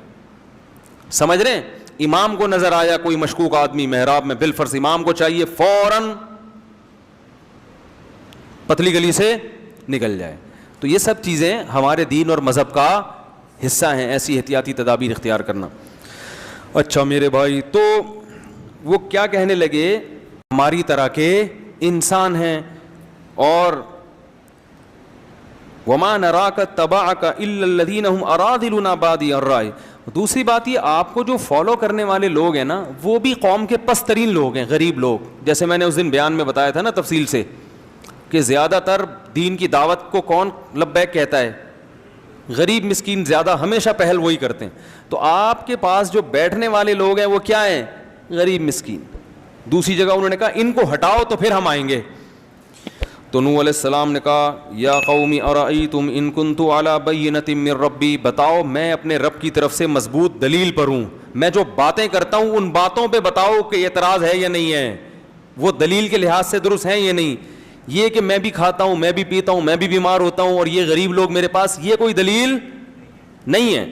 سمجھ رہے ہیں, امام کو نظر آیا کوئی مشکوک آدمی محراب میں, بالفرض امام کو چاہیے فوراً پتلی گلی سے نکل جائے. تو یہ سب چیزیں ہمارے دین اور مذہب کا حصہ ہیں, ایسی احتیاطی تدابیر اختیار کرنا. اچھا میرے بھائی, تو وہ کیا کہنے لگے, ہماری طرح کے انسان ہیں, اور وَمَا نَرَاكَ اتَّبَعَكَ إِلَّا الَّذِينَ هُمْ أَرَاذِلُنَا بَادِيَ الرَّأْيِ. دوسری بات یہ, آپ کو جو فالو کرنے والے لوگ ہیں نا وہ بھی قوم کے پست ترین لوگ ہیں, غریب لوگ. جیسے میں نے اس دن بیان میں بتایا تھا نا تفصیل سے کہ زیادہ تر دین کی دعوت کو کون لبیک کہتا ہے, غریب مسکین زیادہ ہمیشہ پہل وہی کرتے ہیں. تو آپ کے پاس جو بیٹھنے والے لوگ ہیں وہ کیا ہیں, غریب مسکین. دوسری جگہ انہوں نے کہا ان کو ہٹاؤ تو پھر ہم آئیں گے. تو نوح علیہ السلام نے کہا یا قوم ارأیتم ان کنت علی بینۃ من ربی, بتاؤ میں اپنے رب کی طرف سے مضبوط دلیل پر ہوں, میں جو باتیں کرتا ہوں ان باتوں پہ بتاؤ کہ اعتراض ہے یا نہیں ہے, وہ دلیل کے لحاظ سے درست ہیں یا نہیں. یہ کہ میں بھی کھاتا ہوں, میں بھی پیتا ہوں, میں بھی بیمار ہوتا ہوں اور یہ غریب لوگ میرے پاس, یہ کوئی دلیل نہیں ہے.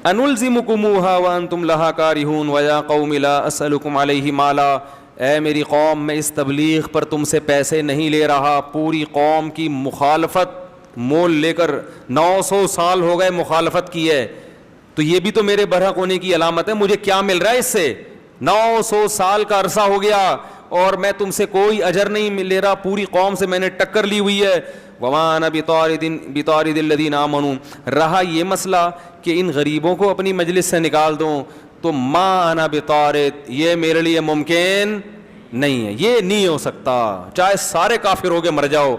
انلزمکموہا وانتم لہا کارہون ویا قوم لا اسألکم علیہ مالا, اے میری قوم میں اس تبلیغ پر تم سے پیسے نہیں لے رہا. پوری قوم کی مخالفت مول لے کر 900 سال ہو گئے مخالفت کی ہے, تو یہ بھی تو میرے برحق ہونے کی علامت ہے. مجھے کیا مل رہا ہے اس سے, 900 سال کا عرصہ ہو گیا اور میں تم سے کوئی اجر نہیں لے رہا, پوری قوم سے میں نے ٹکر لی ہوئی ہے. وما انا بطارد الذین آمنوا, رہا یہ مسئلہ کہ ان غریبوں کو اپنی مجلس سے نکال دوں, تو ما انا بطارد, یہ میرے لیے ممکن نہیں ہے, یہ نہیں ہو سکتا. چاہے سارے کافر ہو کے مر جاؤ,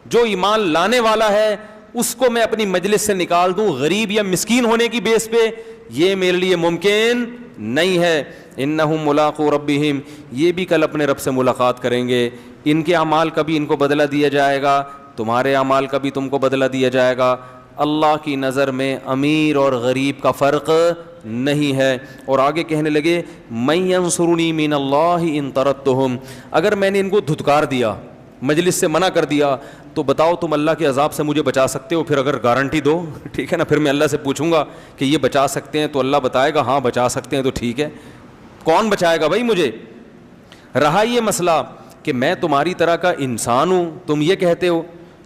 جو ایمان لانے والا ہے اس کو میں اپنی مجلس سے نکال دوں غریب یا مسکین ہونے کی بیس پہ, یہ میرے لیے ممکن نہیں ہے. انہم ملاقو ربہم, یہ بھی کل اپنے رب سے ملاقات کریں گے. ان کے اعمال کا بھی ان کو بدلہ دیا جائے گا, تمہارے اعمال کا بھی تم کو بدلہ دیا جائے گا. اللہ کی نظر میں امیر اور غریب کا فرق نہیں ہے. اور آگے کہنے لگے من ینصرنی من اللہ ان طردتہم, اگر میں نے ان کو دھتکار دیا, مجلس سے منع کر دیا, تو بتاؤ تم اللہ کے عذاب سے مجھے بچا سکتے ہو؟ پھر اگر گارنٹی دو, ٹھیک ہے نا, پھر میں اللہ سے پوچھوں گا کہ یہ بچا سکتے ہیں, تو اللہ بتائے گا ہاں بچا سکتے ہیں, تو ٹھیک ہے. کون بچائے گا بھائی مجھے؟ رہا یہ مسئلہ کہ میں تمہاری طرح کا انسان ہوں, تم یہ کہتے ہو,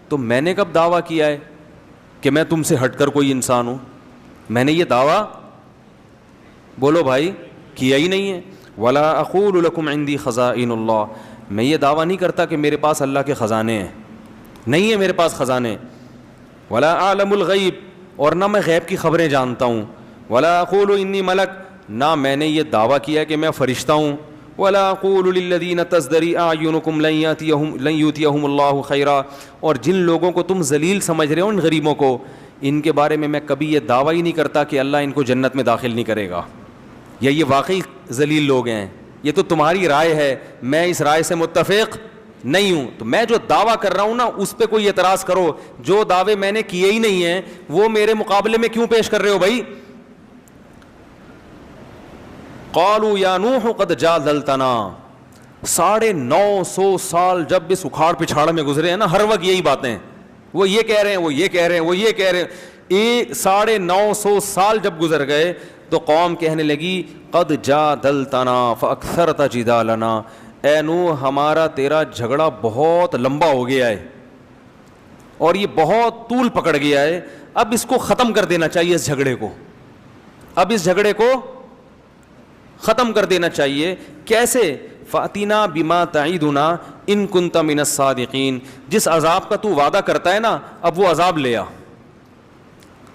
تو میں نے کب دعویٰ کیا ہے کہ میں تم سے ہٹ کر کوئی انسان ہوں؟ میں نے یہ دعویٰ, بولو بھائی, کیا ہی نہیں ہے. ولا اقول لکم عندی خزائن اللہ, میں یہ دعویٰ نہیں کرتا کہ میرے پاس اللہ کے خزانے ہیں, نہیں ہے میرے پاس خزانے. ولا اعلم الغیب, اور نہ میں غیب کی خبریں جانتا ہوں. ولا اقول انی ملک, نہ میں نے یہ دعویٰ کیا کہ میں فرشتہ ہوں. ولا اقول للذین تزدری اعینکم لن یؤتیہم اللہ خیرا, اور جن لوگوں کو تم ذلیل سمجھ رہے ہو, ان غریبوں کو, ان کے بارے میں کبھی یہ دعویٰ ہی نہیں کرتا کہ اللہ ان کو جنت میں داخل نہیں کرے گا, یا یہ واقعی ذلیل لوگ ہیں, یہ تو تمہاری رائے ہے, میں اس رائے سے متفق نہیں ہوں. تو میں جو دعویٰ کر رہا ہوں نا اس پہ کوئی اعتراض کرو. جو دعوے میں نے کیے ہی نہیں ہیں وہ میرے مقابلے میں کیوں پیش کر رہے ہو بھائی؟ قالوا یا نوح قد جادلتنا. 950 سال جب اس اکھاڑ پچھاڑ میں گزرے ہیں نا, ہر وقت یہی باتیں, وہ یہ کہہ رہے ہیں, وہ یہ کہہ رہے ہیں, وہ یہ کہہ رہے ہیں. 950 سال جب گزر گئے تو قوم کہنے لگی قد جادلتنا فاکثرت جدالنا, اے نوح ہمارا تیرا جھگڑا بہت لمبا ہو گیا ہے اور یہ بہت طول پکڑ گیا ہے, اب اس کو ختم کر دینا چاہیے, اس جھگڑے کو, اب اس جھگڑے کو ختم کر دینا چاہیے. کیسے؟ فاتنا بما تعیدنا ان کنت من الصادقین. جس عذاب کا تو وعدہ کرتا ہے نا, اب وہ عذاب لے آ.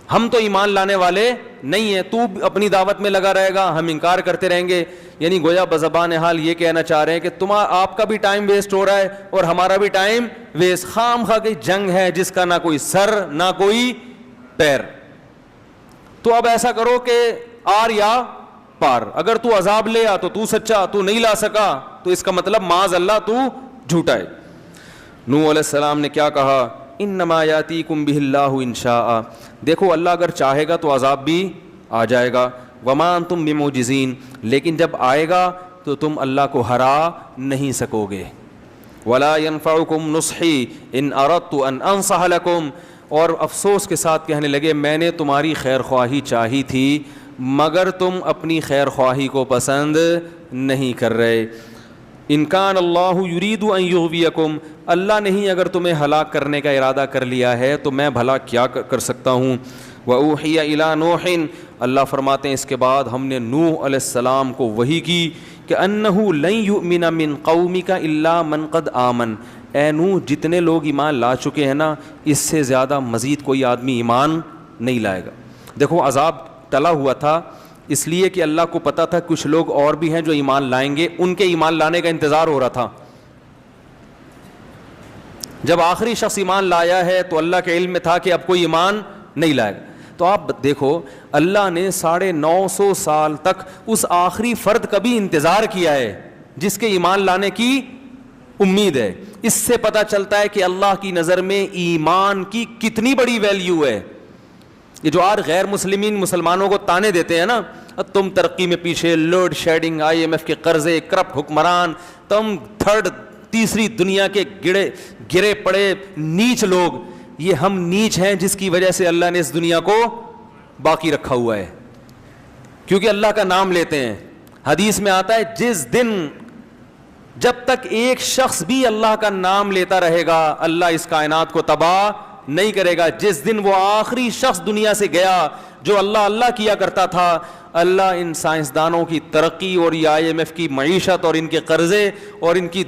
ہم تو ایمان لانے والے نہیں ہیں, تو اپنی دعوت میں لگا رہے گا, ہم انکار کرتے رہیں گے. یعنی گویا بزبان حال یہ کہنا چاہ رہے ہیں کہ آپ کا بھی ٹائم ویسٹ ہو رہا ہے اور ہمارا بھی ٹائم ویسٹ. خام خواہ کی جنگ ہے جس کا نہ کوئی سر نہ کوئی پیر. تو اب ایسا کرو کہ آر یا پار, اگر تو عذاب لے آ تو سچا, تو نہیں لا سکا تو اس کا مطلب معاذ اللہ تو جھوٹا ہے. نوح علیہ السلام نے کیا کہا؟ انما یاتیکم بہ اللہ ان شاء. دیکھو اللہ اگر چاہے گا تو عذاب بھی آ جائے گا. وما انتم بمعجزین, لیکن جب آئے گا تو تم اللہ کو ہرا نہیں سکو گے. ولا ينفعکم نصحی ان اردت ان انصح لکم. اور افسوس کے ساتھ کہنے لگے میں نے تمہاری خیر خواہی چاہی تھی مگر تم اپنی خیر خواہی کو پسند نہیں کر رہے. ان کان اللہ یرید ان یغویکم, اللہ نہیں اگر تمہیں ہلاک کرنے کا ارادہ کر لیا ہے تو میں بھلا کیا کر سکتا ہوں. وأوحی الی نوح, اللہ فرماتے ہیں اس کے بعد ہم نے نوح علیہ السلام کو وحی کی کہ انہ لن یؤمن من قومک الا من قد آمن. اے نوح جتنے لوگ ایمان لا چکے ہیں نا, اس سے زیادہ مزید کوئی آدمی ایمان نہیں لائے گا. دیکھو عذاب ٹلا ہوا تھا اس لیے کہ اللہ کو پتا تھا کچھ لوگ اور بھی ہیں جو ایمان لائیں گے, ان کے ایمان لانے کا انتظار ہو رہا تھا. جب آخری شخص ایمان لایا ہے تو اللہ کے علم میں تھا کہ اب کوئی ایمان نہیں لائے گا. تو آپ دیکھو اللہ نے 950 سال تک اس آخری فرد کا بھی انتظار کیا ہے جس کے ایمان لانے کی امید ہے. اس سے پتہ چلتا ہے کہ اللہ کی نظر میں ایمان کی کتنی بڑی ویلیو ہے. یہ جو آج غیر مسلمانوں کو تانے دیتے ہیں نا, تم ترقی میں پیچھے, لوڈ شیڈنگ, IMF کے قرضے, کرپٹ حکمران, تم تھرڈ تیسری دنیا کے گرے پڑے نیچ لوگ, یہ ہم نیچ ہیں جس کی وجہ سے اللہ نے اس دنیا کو باقی رکھا ہوا ہے کیونکہ اللہ کا نام لیتے ہیں. حدیث میں آتا ہے جس دن جب تک ایک شخص بھی اللہ کا نام لیتا رہے گا اللہ اس کائنات کو تباہ نہیں کرے گا. جس دن وہ آخری شخص دنیا سے گیا جو اللہ اللہ کیا کرتا تھا, اللہ ان سائنسدانوں کی ترقی اور یہ IMF کی معیشت اور ان کے قرضے اور ان کی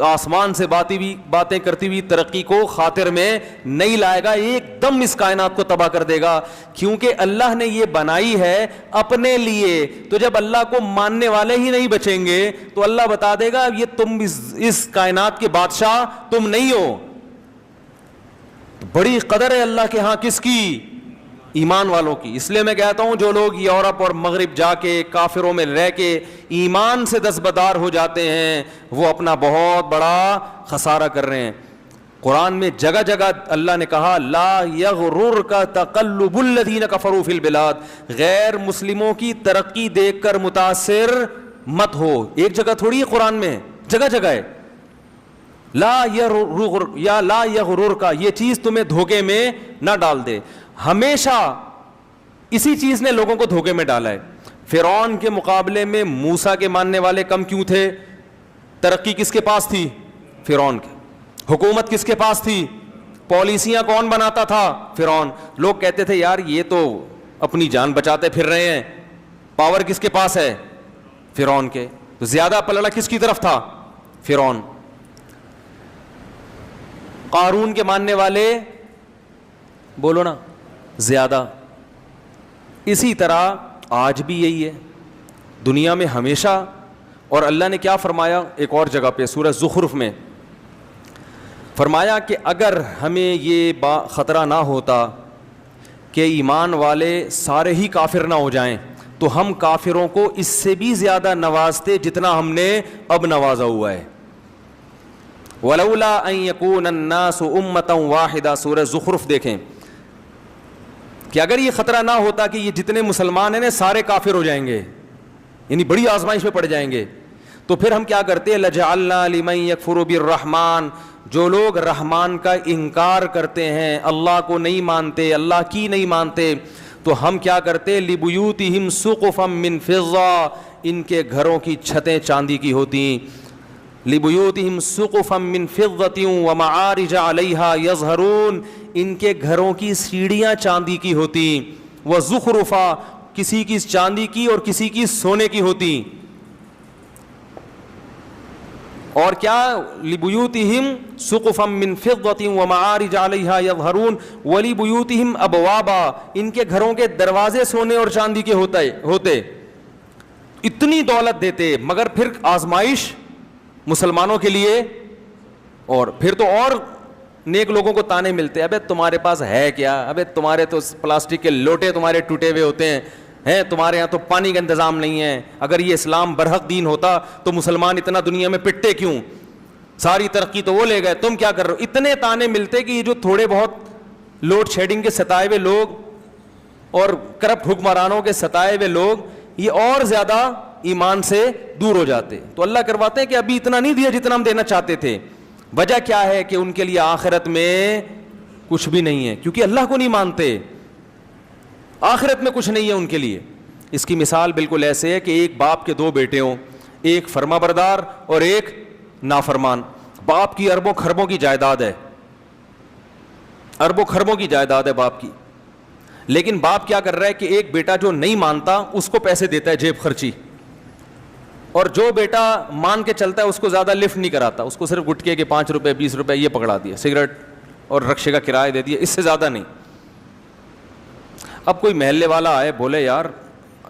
آسمان سے باتیں کرتی ہوئی ترقی کو خاطر میں نہیں لائے گا. ایک دم اس کائنات کو تباہ کر دے گا کیونکہ اللہ نے یہ بنائی ہے اپنے لیے. تو جب اللہ کو ماننے والے ہی نہیں بچیں گے تو اللہ بتا دے گا یہ تم اس کائنات کے بادشاہ تم نہیں ہو. بڑی قدر ہے اللہ کے ہاں کس کی؟ ایمان والوں کی. اس لیے میں کہتا ہوں جو لوگ یورپ اور مغرب جا کے کافروں میں رہ کے ایمان سے دستبردار ہو جاتے ہیں وہ اپنا بہت بڑا خسارہ کر رہے ہیں. قرآن میں جگہ جگہ اللہ نے کہا لا یغررک تقلب الذین کفروا فی البلاد, غیر مسلموں کی ترقی دیکھ کر متاثر مت ہو. ایک جگہ تھوڑی ہے قرآن میں, جگہ جگہ ہے لا یغررک, یہ چیز تمہیں دھوکے میں نہ ڈال دے. ہمیشہ اسی چیز نے لوگوں کو دھوکے میں ڈالا ہے. فرعون کے مقابلے میں موسیٰ کے ماننے والے کم کیوں تھے؟ ترقی کس کے پاس تھی؟ فرعون کے. حکومت کس کے پاس تھی؟ پالیسیاں کون بناتا تھا؟ فرعون. لوگ کہتے تھے یار یہ تو اپنی جان بچاتے پھر رہے ہیں. پاور کس کے پاس ہے؟ فرعون کے. تو زیادہ پلڑا کس کی طرف تھا؟ فرعون. قارون کے ماننے والے بولو نا زیادہ. اسی طرح آج بھی یہی ہے دنیا میں ہمیشہ. اور اللہ نے کیا فرمایا ایک اور جگہ پہ سورہ زخرف میں, فرمایا کہ اگر ہمیں یہ خطرہ نہ ہوتا کہ ایمان والے سارے ہی کافر نہ ہو جائیں تو ہم کافروں کو اس سے بھی زیادہ نوازتے جتنا ہم نے اب نوازا ہوا ہے. وَلَوْلَا أَن يَكُونَ النَّاسُ أُمَّةً وَاحِدَةً سورہ زخرف دیکھیں کہ اگر یہ خطرہ نہ ہوتا کہ یہ جتنے مسلمان ہیں نا سارے کافر ہو جائیں گے, یعنی بڑی آزمائش میں پڑ جائیں گے, تو پھر ہم کیا کرتے؟ لَجَعَلْنَا لِمَن يَكْفُرُ بِالرَّحْمَٰنِ, جو لوگ رحمان کا انکار کرتے ہیں, اللہ کو نہیں مانتے, اللہ کی نہیں مانتے, تو ہم کیا کرتے؟ لِبُيُوتِهِمْ سُقُفًا مِّن فِضَّةٍ, ان کے گھروں کی چھتیں چاندی کی ہوتی. لِبُيُوتِهِمْ سُقُفًا مِّن فِضَّةٍ وَمَعَارِجَ عَلَيْهَا يَظْهَرُونَ, ان کے گھروں کی سیڑھیاں چاندی کی ہوتی. وَزُخْرُفًا, کسی کی چاندی کی اور کسی کی سونے کی ہوتی. اور کیا؟ لِبُيُوتِهِمْ سُقُفًا مِّن فِضَّةٍ وَمَعَارِجَ عَلَيْهَا يَظْهَرُونَ وَلِبُيُوتِهِمْ أَبْوَابًا, ان کے گھروں کے دروازے سونے اور چاندی کے ہوتے. اتنی دولت دیتے, مگر پھر آزمائش مسلمانوں کے لیے, اور پھر تو اور نیک لوگوں کو تانے ملتے, ابے تمہارے پاس ہے کیا, ابے تمہارے تو پلاسٹک کے لوٹے تمہارے ٹوٹے ہوئے ہوتے ہیں, تمہارے یہاں تو پانی کا انتظام نہیں ہے. اگر یہ اسلام برحق دین ہوتا تو مسلمان اتنا دنیا میں پٹتے کیوں, ساری ترقی تو وہ لے گئے, تم کیا کر رہے ہو. اتنے تانے ملتے کہ یہ جو تھوڑے بہت لوڈ شیڈنگ کے ستائے ہوئے لوگ اور کرپٹ حکمرانوں کے ستائے ہوئے لوگ, یہ اور زیادہ ایمان سے دور ہو جاتے. تو اللہ کرواتے ہیں کہ ابھی اتنا نہیں دیا جتنا ہم دینا چاہتے تھے. وجہ کیا ہے؟ کہ ان کے لیے آخرت میں کچھ بھی نہیں ہے, کیونکہ اللہ کو نہیں مانتے. آخرت میں کچھ نہیں ہے ان کے لیے. اس کی مثال بالکل ایسے ہے کہ ایک باپ کے دو بیٹے ہوں, ایک فرما بردار اور ایک نافرمان. باپ کی اربوں خربوں کی جائیداد ہے, اربوں خربوں کی جائیداد ہے باپ کی, لیکن باپ کیا کر رہا ہے کہ ایک بیٹا جو نہیں مانتا اس کو پیسے دیتا ہے جیب خرچی, اور جو بیٹا مان کے چلتا ہے اس کو زیادہ لفٹ نہیں کراتا, اس کو صرف گٹکے کے 5 روپے 20 روپے یہ پکڑا دیا, سگریٹ اور رکشے کا کرایہ دے دیا, اس سے زیادہ نہیں. اب کوئی محلے والا آئے بولے یار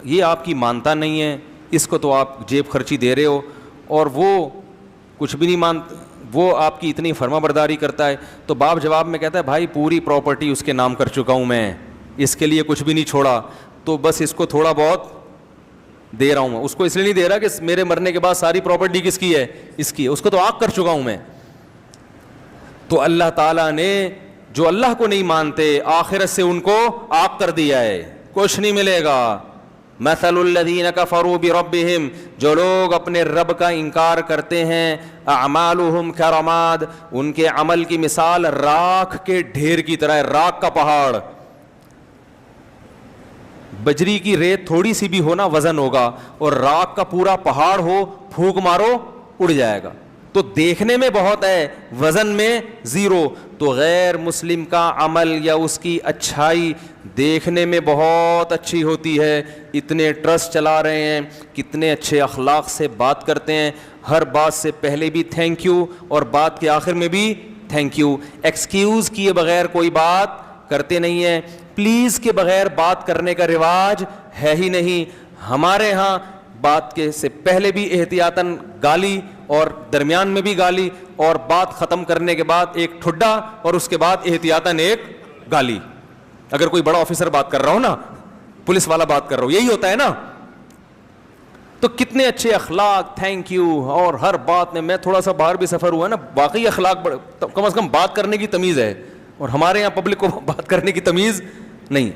یہ آپ کی مانتا نہیں ہے, اس کو تو آپ جیب خرچی دے رہے ہو, اور وہ کچھ بھی نہیں مانتا, وہ آپ کی اتنی فرما برداری کرتا ہے. تو باپ جواب میں کہتا ہے بھائی پوری پراپرٹی اس کے نام کر چکا ہوں میں, اس کے لیے کچھ بھی نہیں چھوڑا, تو بس اس کو تھوڑا بہت دے رہا ہوں میں. اس کو اس لیے نہیں دے رہا کہ میرے مرنے کے بعد ساری پراپرٹی کس کی ہے, اس کی ہے, اس کو تو آگ کر چکا ہوں میں. تو اللہ تعالیٰ نے جو اللہ کو نہیں مانتے آخرت سے ان کو آگ کر دیا ہے, کچھ نہیں ملے گا. مثل الذین کفروا بربہم, جو لوگ اپنے رب کا انکار کرتے ہیں, اعمالہم کرماد, ان کے عمل کی مثال راکھ کے ڈھیر کی طرح ہے, راکھ کا پہاڑ. بجری کی ریت تھوڑی سی بھی ہونا وزن ہوگا, اور راکھ کا پورا پہاڑ ہو پھونک مارو اڑ جائے گا. تو دیکھنے میں بہت ہے, وزن میں زیرو. تو غیر مسلم کا عمل یا اس کی اچھائی دیکھنے میں بہت اچھی ہوتی ہے, اتنے ٹرسٹ چلا رہے ہیں, کتنے اچھے اخلاق سے بات کرتے ہیں, ہر بات سے پہلے بھی تھینک یو اور بات کے آخر میں بھی تھینک یو, ایکسکیوز کیے بغیر کوئی بات کرتے نہیں ہیں, پلیز کے بغیر بات کرنے کا رواج ہے ہی نہیں. ہمارے ہاں بات کے سے پہلے بھی احتیاطاً گالی اور درمیان میں بھی گالی, اور بات ختم کرنے کے بعد ایک ٹھڈا اور اس کے بعد احتیاطاً ایک گالی. اگر کوئی بڑا آفیسر بات کر رہا ہو نا, پولیس والا بات کر رہا ہو, یہی ہوتا ہے نا. تو کتنے اچھے اخلاق, تھینک یو, اور ہر بات میں میں تھوڑا سا باہر بھی سفر ہوا نا, واقعی اخلاق کم از کم بات کرنے کی تمیز ہے, اور ہمارے یہاں پبلک کو بات کرنے کی تمیز نہیں.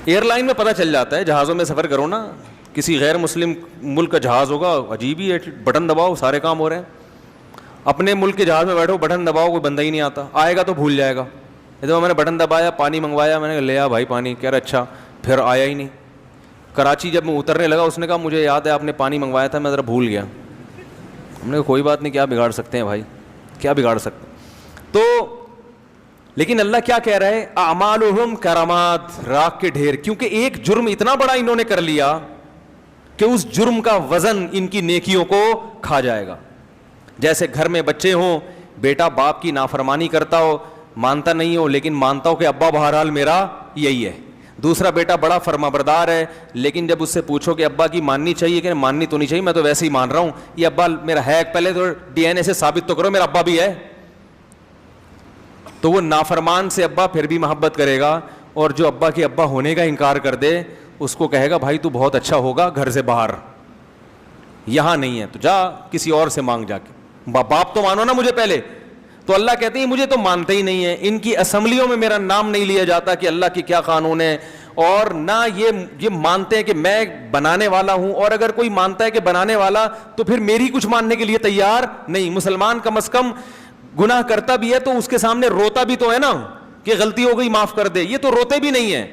ایئر لائن میں پتہ چل جاتا ہے, جہازوں میں سفر کرو نا, کسی غیر مسلم ملک کا جہاز ہوگا, عجیب ہی ہے, بٹن دباؤ سارے کام ہو رہے ہیں. اپنے ملک کے جہاز میں بیٹھو, بٹن دباؤ کوئی بندہ ہی نہیں آتا, آئے گا تو بھول جائے گا. میں نے بٹن دبایا, پانی منگوایا, میں نے لیا بھائی پانی, کہہ رہا اچھا, پھر آیا ہی نہیں. کراچی جب میں اترنے لگا اس نے کہا مجھے یاد ہے آپ نے پانی منگوایا تھا, میں ذرا بھول گیا. ہم نے کہا کوئی بات نہیں, کیا بگاڑ سکتے ہیں بھائی, کیا بگاڑ سکتے ہیں. تو لیکن اللہ کیا کہہ رہا ہے, اعمالہم کرماد, راکھ کے ڈھیر, کیونکہ ایک جرم اتنا بڑا انہوں نے کر لیا کہ اس جرم کا وزن ان کی نیکیوں کو کھا جائے گا. جیسے گھر میں بچے ہوں, بیٹا باپ کی نافرمانی کرتا ہو, مانتا نہیں ہو, لیکن مانتا ہو کہ ابا بہرحال میرا یہی ہے. دوسرا بیٹا بڑا فرما بردار ہے, لیکن جب اس سے پوچھو کہ ابا کی ماننی چاہیے کہ ماننی تو نہیں چاہیے, میں تو ویسے ہی مان رہا ہوں, یہ ابا میرا ہے, پہلے تو ڈی این اے سے ثابت تو کرو میرا ابا بھی ہے. تو وہ نافرمان سے ابا پھر بھی محبت کرے گا, اور جو ابا کے ابا ہونے کا انکار کر دے اس کو کہے گا بھائی تو بہت اچھا ہوگا گھر سے باہر, یہاں نہیں ہے تو جا کسی اور سے مانگ جا کے, باپ تو مانو نا مجھے پہلے. تو اللہ کہتے ہیں مجھے تو مانتے ہی نہیں ہیں, ان کی اسمبلیوں میں میرا نام نہیں لیا جاتا کہ اللہ کی کیا قانون ہے, اور نہ یہ مانتے ہیں کہ میں بنانے والا ہوں, اور اگر کوئی مانتا ہے کہ بنانے والا تو پھر میری کچھ ماننے کے لیے تیار نہیں. مسلمان کم از کم گناہ کرتا بھی ہے تو اس کے سامنے روتا بھی تو ہے نا کہ غلطی ہو گئی معاف کر دے, یہ تو روتے بھی نہیں ہیں,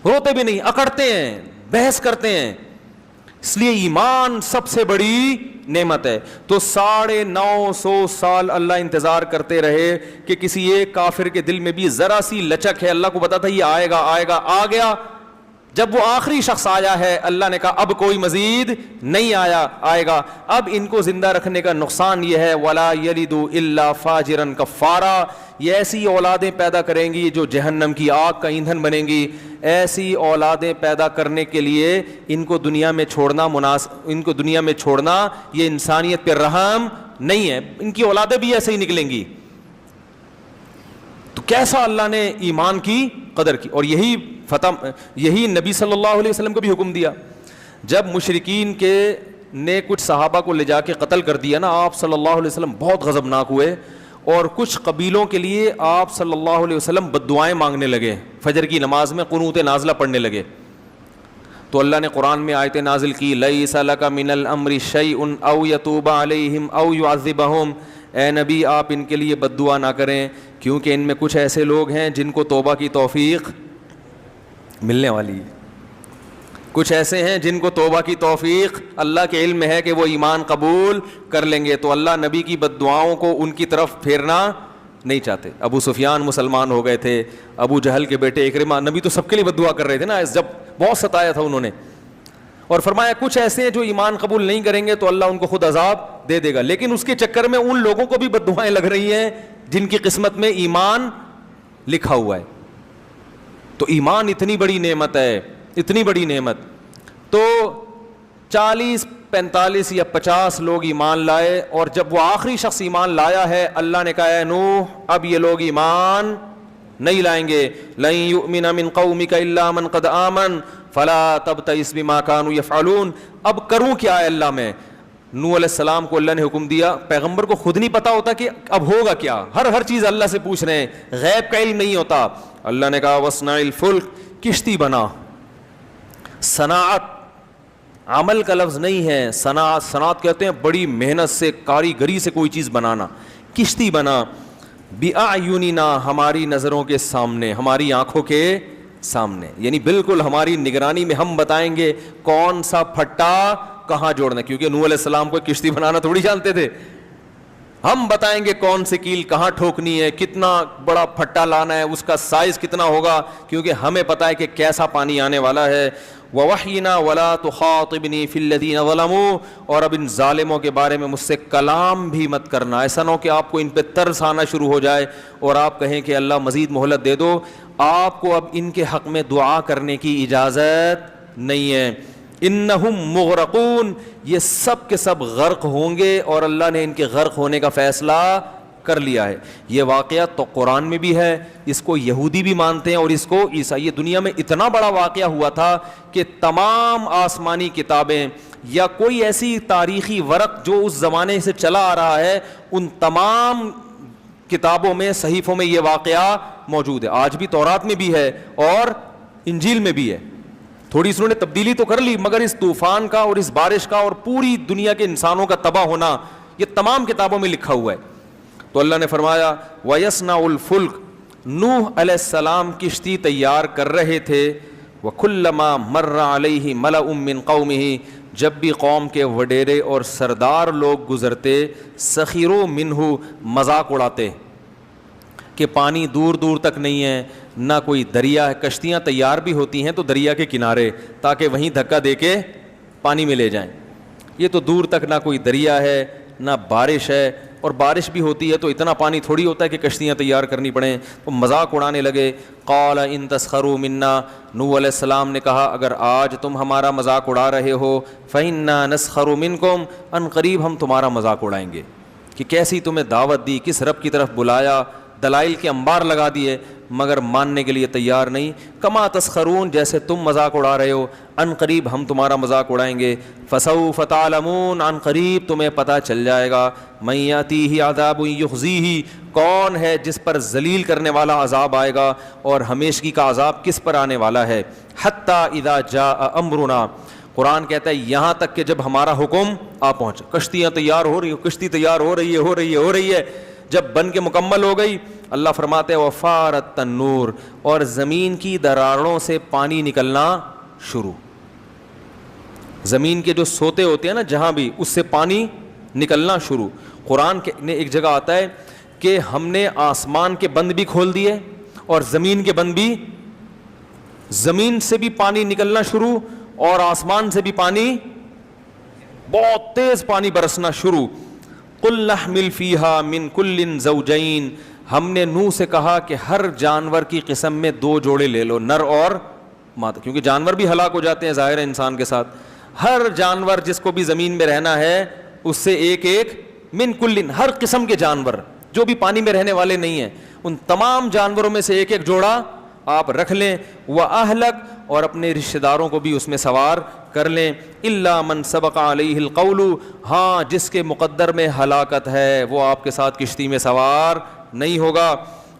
روتے بھی نہیں, اکڑتے ہیں, بحث کرتے ہیں. اس لیے ایمان سب سے بڑی نعمت ہے. تو 950 سال اللہ انتظار کرتے رہے کہ کسی ایک کافر کے دل میں بھی ذرا سی لچک ہے, اللہ کو پتا تھا یہ آئے گا آئے گا, آ گیا. جب وہ آخری شخص آیا ہے اللہ نے کہا اب کوئی مزید نہیں آئے گا. اب ان کو زندہ رکھنے کا نقصان یہ ہے وَلَا يَلِدُ إِلَّا فَاجِرًا كَفَّارًا, یہ ایسی اولادیں پیدا کریں گی جو جہنم کی آگ کا ایندھن بنیں گی. ایسی اولادیں پیدا کرنے کے لیے ان کو دنیا میں چھوڑنا یہ انسانیت پہ رحم نہیں ہے. ان کی اولادیں بھی ایسے ہی نکلیں گی. تو کیسا اللہ نے ایمان کی قدر کی, اور یہی نبی صلی اللہ علیہ وسلم کو بھی حکم دیا. جب مشرکین نے کچھ صحابہ کو لے جا کے قتل کر دیا نا, آپ صلی اللہ علیہ وسلم بہت غضبناک ہوئے, اور کچھ قبیلوں کے لیے آپ صلی اللہ علیہ وسلم بد دعائیں مانگنے لگے, فجر کی نماز میں قنوت نازلہ پڑھنے لگے. تو اللہ نے قرآن میں آیت نازل کی لیس لک من الامر شیء او یتوب علیہم او یعذبہم, اے نبی آپ ان کے لیے بد دعا نہ کریں کیونکہ ان میں کچھ ایسے لوگ ہیں جن کو توبہ کی توفیق ملنے والی ہے. کچھ ایسے ہیں جن کو توبہ کی توفیق اللہ کے علم میں ہے کہ وہ ایمان قبول کر لیں گے. تو اللہ نبی کی بد دعاؤں کو ان کی طرف پھیرنا نہیں چاہتے. ابو سفیان مسلمان ہو گئے تھے, ابو جہل کے بیٹے اکرمہ, نبی تو سب کے لیے بد دعا کر رہے تھے نا جب بہت ستایا تھا انہوں نے, اور فرمایا کچھ ایسے ہیں جو ایمان قبول نہیں کریں گے تو اللہ ان کو خود عذاب دے دے گا. لیکن اس کے چکر میں ان لوگوں کو بھی بد دعائیں لگ رہی ہیں جن کی قسمت میں ایمان لکھا ہوا ہے. تو ایمان اتنی بڑی نعمت ہے, اتنی بڑی نعمت. تو 40 45 یا 50 لوگ ایمان لائے, اور جب وہ آخری شخص ایمان لایا ہے اللہ نے کہا اے نوح اب یہ لوگ ایمان نہیں لائیں گے. لن یؤمن من قومک الا من قد آمن فلا تبتئس بما كانوا يفعلون. اب کروں کیا ہے اللہ میں؟ نوح علیہ السلام کو اللہ نے حکم دیا, پیغمبر کو خود نہیں پتا ہوتا کہ اب ہوگا کیا, ہر چیز اللہ سے پوچھ رہے ہیں, غیب کا علم نہیں ہوتا. اللہ نے کہا وصنع الفلک, کشتی بنا. صناعت عمل کا لفظ نہیں ہے, صنعت کہتے ہیں بڑی محنت سے کاریگری سے کوئی چیز بنانا. کشتی بنا بِأَعْيُنِنَا, ہماری نظروں کے سامنے, ہماری آنکھوں کے سامنے, یعنی بالکل ہماری نگرانی میں ہم بتائیں گے کون سا پھٹا کہاں جوڑنا, کیونکہ نوح علیہ السلام کو کشتی بنانا تھوڑی جانتے تھے. ہم بتائیں گے کون سی کیل کہاں ٹھوکنی ہے, کتنا بڑا پھٹا لانا ہے, اس کا سائز کتنا ہوگا, کیونکہ ہمیں پتا ہے کہ کیسا پانی آنے والا ہے. وَوَحْيِنَا وَلَا تُخَاطِبْنِي فِي الَّذِينَ ظَلَمُوا, اور اب ان ظالموں کے بارے میں مجھ سے کلام بھی مت کرنا. ایسا نہ ہو کہ آپ کو ان پہ ترس آنا شروع ہو جائے اور آپ کہیں کہ اللہ مزید مہلت دے دو. آپ کو اب ان کے حق میں دعا کرنے کی اجازت نہیں ہے. انہم مغرقون, یہ سب کے سب غرق ہوں گے, اور اللہ نے ان کے غرق ہونے کا فیصلہ کر لیا ہے. یہ واقعہ تو قرآن میں بھی ہے, اس کو یہودی بھی مانتے ہیں اور اس کو عیسائی. یہ دنیا میں اتنا بڑا واقعہ ہوا تھا کہ تمام آسمانی کتابیں یا کوئی ایسی تاریخی ورق جو اس زمانے سے چلا آ رہا ہے, ان تمام کتابوں میں, صحیفوں میں یہ واقعہ موجود ہے. آج بھی تورات میں بھی ہے اور انجیل میں بھی ہے. تھوڑی سی انہوں نے تبدیلی تو کر لی, مگر اس طوفان کا اور اس بارش کا اور پوری دنیا کے انسانوں کا تباہ ہونا یہ تمام کتابوں میں لکھا ہوا ہے. تو اللہ نے فرمایا وَيَصْنَعُ الْفُلْكَ, نوح علیہ السلام کشتی تیار کر رہے تھے. وَكُلَّمَا مَرَّ عَلَيْهِ مَلَأٌ مِّن قَوْمِهِ, جب بھی قوم کے وڈیرے اور سردار لوگ گزرتے, سخروا منہ, مذاق اڑاتے کہ پانی دور دور تک نہیں ہے, نہ کوئی دریا ہے. کشتیاں تیار بھی ہوتی ہیں تو دریا کے کنارے, تاکہ وہیں دھکا دے کے پانی میں لے جائیں. یہ تو دور تک نہ کوئی دریا ہے نہ بارش ہے, اور بارش بھی ہوتی ہے تو اتنا پانی تھوڑی ہوتا ہے کہ کشتیاں تیار کرنی پڑیں. تو مذاق اڑانے لگے. قال ان تسخروا منا, نوح علیہ السلام نے کہا اگر آج تم ہمارا مذاق اڑا رہے ہو فإنا نسخر منکم, ان قریب ہم تمہارا مذاق اڑائیں گے. کہ کیسی تمہیں دعوت دی, کس رب کی طرف بلایا, دلائل کے انبار لگا دیے مگر ماننے کے لیے تیار نہیں. کما تسخرون جیسے تم مذاق اڑا رہے ہو, ان قریب ہم تمہارا مذاق اڑائیں گے. فسوف تعلمون ان قریب تمہیں پتہ چل جائے گا. من یاتیہ عذاب یخزیہ کون ہے جس پر ذلیل کرنے والا عذاب آئے گا اور ہمیشگی کا عذاب کس پر آنے والا ہے. حتی اذا جاء امرنا قرآن کہتا ہے یہاں تک کہ جب ہمارا حکم آ پہنچا. کشتیاں تیار ہو رہی, کشتی تیار ہو رہی ہے, جب بن کے مکمل ہو گئی اللہ فرماتے ہیں وفارت تنور اور زمین کی دراڑوں سے پانی نکلنا شروع. زمین کے جو سوتے ہوتے ہیں نا جہاں بھی, اس سے پانی نکلنا شروع. قرآن نے ایک جگہ آتا ہے کہ ہم نے آسمان کے بند بھی کھول دیے اور زمین کے بند بھی, زمین سے بھی پانی نکلنا شروع اور آسمان سے بھی پانی, بہت تیز پانی برسنا شروع. قل نحمل فیہا من کل زوجین ہم نے نوح سے کہا کہ ہر جانور کی قسم میں 2 جوڑے لے لو, نر اور مادہ, کیونکہ جانور بھی ہلاک ہو جاتے ہیں ظاہر ہے انسان کے ساتھ. ہر جانور جس کو بھی زمین میں رہنا ہے اس سے ایک من کل, ہر قسم کے جانور جو بھی پانی میں رہنے والے نہیں ہیں ان تمام جانوروں میں سے ایک جوڑا آپ رکھ لیں. وَأَهْلَكَ اور اپنے رشتہ داروں کو بھی اس میں سوار کر لیں. إِلَّا مَنْ سَبَقَ عَلَيْهِ الْقَوْلُ ہاں جس کے مقدر میں ہلاکت ہے وہ آپ کے ساتھ کشتی میں سوار نہیں ہوگا.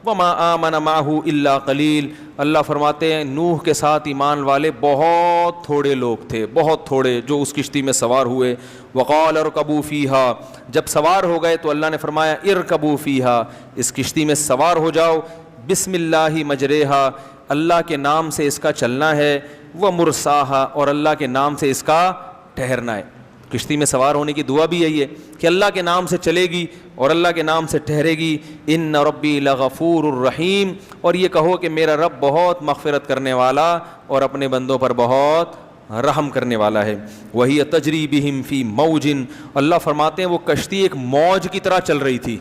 وَمَا آمَنَ مَعَهُ إِلَّا قَلِيلٌ اللہ فرماتے ہیں نوح کے ساتھ ایمان والے بہت تھوڑے لوگ تھے, بہت تھوڑے جو اس کشتی میں سوار ہوئے. وَقَالَ ارْكَبُوا فِيهَا جب سوار ہو گئے تو اللہ نے فرمایا ارکبوا فیہا اس کشتی میں سوار ہو جاؤ. بسم اللہ مجریہا اللہ کے نام سے اس کا چلنا ہے. ومرساہا اور اللہ کے نام سے اس کا ٹھہرنا ہے. کشتی میں سوار ہونے کی دعا بھی یہی ہے کہ اللہ کے نام سے چلے گی اور اللہ کے نام سے ٹھہرے گی. ان ربی لغفور الرحیم اور یہ کہو کہ میرا رب بہت مغفرت کرنے والا اور اپنے بندوں پر بہت رحم کرنے والا ہے. وہی تجری بہم فی موج اللہ فرماتے ہیں وہ کشتی ایک موج کی طرح چل رہی تھی.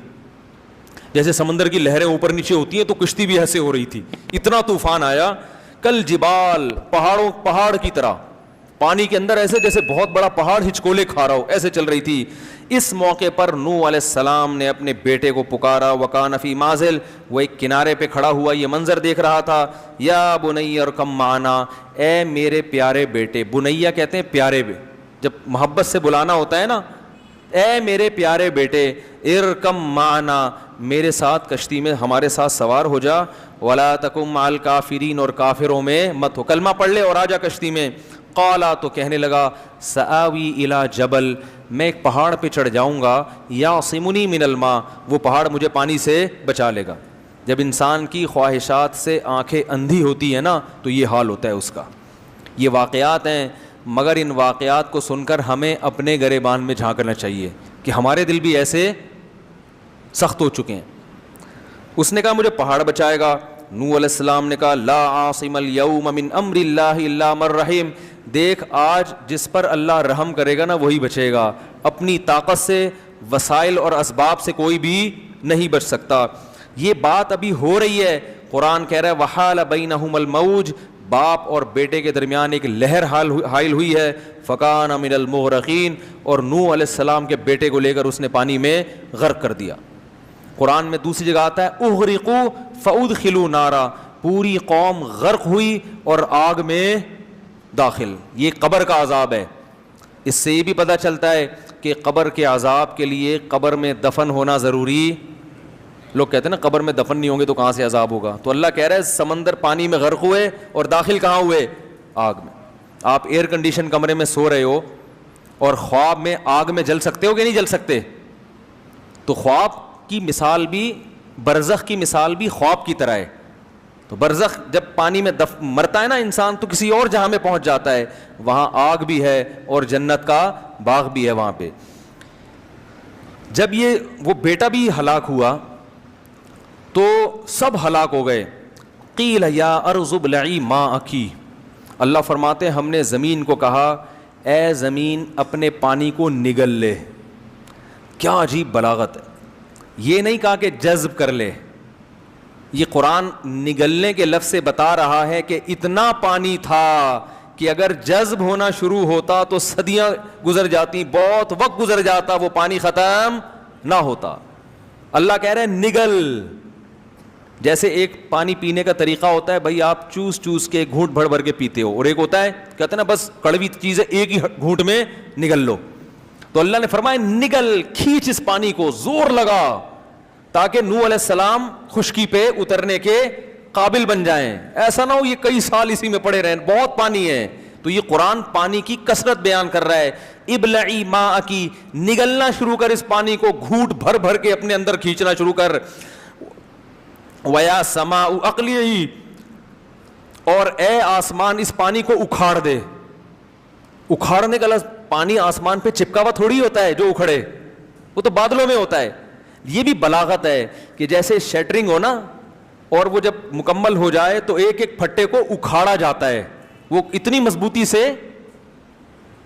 جیسے سمندر کی لہریں اوپر نیچے ہوتی ہیں تو کشتی بھی ایسے ہو رہی تھی. اتنا طوفان آیا. کل جبال پہاڑ کی طرح پانی کے اندر ایسے جیسے بہت بڑا پہاڑ ہچکولے کھا رہا ہو ایسے چل رہی تھی. اس موقع پر نوح علیہ السلام نے اپنے بیٹے کو پکارا. وکان فی مازل وہ ایک کنارے پہ کھڑا ہوا یہ منظر دیکھ رہا تھا. یا بنی ارکم معنا اے میرے پیارے بیٹے, بنیا کہتے ہیں پیارے, جب محبت سے بلانا ہوتا ہے نا, اے میرے پیارے بیٹے ارکم معنا میرے ساتھ کشتی میں ہمارے ساتھ سوار ہو جا. ولا تکم مع الکافرین اور کافروں میں مت ہو, کلمہ پڑھ لے اور آ جا کشتی میں. قالا تو کہنے لگا سآوی الی جبل میں ایک پہاڑ پہ چڑھ جاؤں گا. یعصمنی من الماء وہ پہاڑ مجھے پانی سے بچا لے گا. جب انسان کی خواہشات سے آنکھیں اندھی ہوتی ہیں نا تو یہ حال ہوتا ہے اس کا. یہ واقعات ہیں مگر ان واقعات کو سن کر ہمیں اپنے گریبان میں جھانکنا چاہیے کہ ہمارے دل بھی ایسے سخت ہو چکے ہیں. اس نے کہا مجھے پہاڑ بچائے گا. نوح علیہ السلام نے کہا لا عاصم اليوم من امر اللہ الا من رحم دیکھ آج جس پر اللہ رحم کرے گا نا وہی بچے گا. اپنی طاقت سے وسائل اور اسباب سے کوئی بھی نہیں بچ سکتا. یہ بات ابھی ہو رہی ہے. قرآن کہہ رہا ہے وحال بینہم الموج باپ اور بیٹے کے درمیان ایک لہر حائل ہوئی ہے. فکان من المغرقین اور نوح علیہ السلام کے بیٹے کو لے کر اس نے پانی میں غرق کر دیا. قرآن میں دوسری جگہ آتا ہے اغرقوا فادخلوا نارا پوری قوم غرق ہوئی اور آگ میں داخل. یہ قبر کا عذاب ہے. اس سے یہ بھی پتہ چلتا ہے کہ قبر کے عذاب کے لیے قبر میں دفن ہونا ضروری. لوگ کہتے ہیں نا قبر میں دفن نہیں ہوں گے تو کہاں سے عذاب ہوگا. تو اللہ کہہ رہا ہے سمندر پانی میں غرق ہوئے اور داخل کہاں ہوئے آگ میں. آپ ایئر کنڈیشن کمرے میں سو رہے ہو اور خواب میں آگ میں جل سکتے ہو کہ نہیں جل سکتے. تو خواب کی مثال بھی برزخ کی مثال بھی خواب کی طرح ہے. تو برزخ جب پانی میں مرتا ہے نا انسان تو کسی اور جہاں میں پہنچ جاتا ہے. وہاں آگ بھی ہے اور جنت کا باغ بھی ہے وہاں پہ. جب یہ وہ بیٹا بھی ہلاک ہوا تو سب ہلاک ہو گئے. قیل یا ارض ابلعی ماءکی اللہ فرماتے ہیں ہم نے زمین کو کہا اے زمین اپنے پانی کو نگل لے. کیا عجیب بلاغت ہے. یہ نہیں کہا کہ جذب کر لے. یہ قرآن نگلنے کے لفظ سے بتا رہا ہے کہ اتنا پانی تھا کہ اگر جذب ہونا شروع ہوتا تو صدیاں گزر جاتی, بہت وقت گزر جاتا, وہ پانی ختم نہ ہوتا. اللہ کہہ رہے ہیں نگل. جیسے ایک پانی پینے کا طریقہ ہوتا ہے بھائی آپ چوس چوس کے گھونٹ بھر بھر کے پیتے ہو, اور ایک ہوتا ہے کہتے ہیں نا بس کڑوی چیز ہے ایک ہی گھونٹ میں نگل لو. تو اللہ نے فرمایا نگل, کھینچ اس پانی کو, زور لگا تاکہ نوح علیہ السلام خشکی پہ اترنے کے قابل بن جائیں. ایسا نہ ہو یہ کئی سال اسی میں پڑے رہیں, بہت پانی ہے. تو یہ قرآن پانی کی کثرت بیان کر رہا ہے. ابلعی ماءکی, نگلنا شروع کر اس پانی کو, گھونٹ بھر بھر کے اپنے اندر کھینچنا شروع کر. ویا سماء اقلیعی, اور اے آسمان اس پانی کو اکھاڑ دے. اکھاڑنے کا لفظ, پانی آسمان پہ چپکا ہوا تھوڑی ہوتا ہے جو اکھڑے, وہ تو بادلوں میں ہوتا ہے. یہ بھی بلاغت ہے کہ جیسے شیٹرنگ ہو نا, اور وہ جب مکمل ہو جائے تو ایک ایک پھٹے کو اکھاڑا جاتا ہے, وہ اتنی مضبوطی سے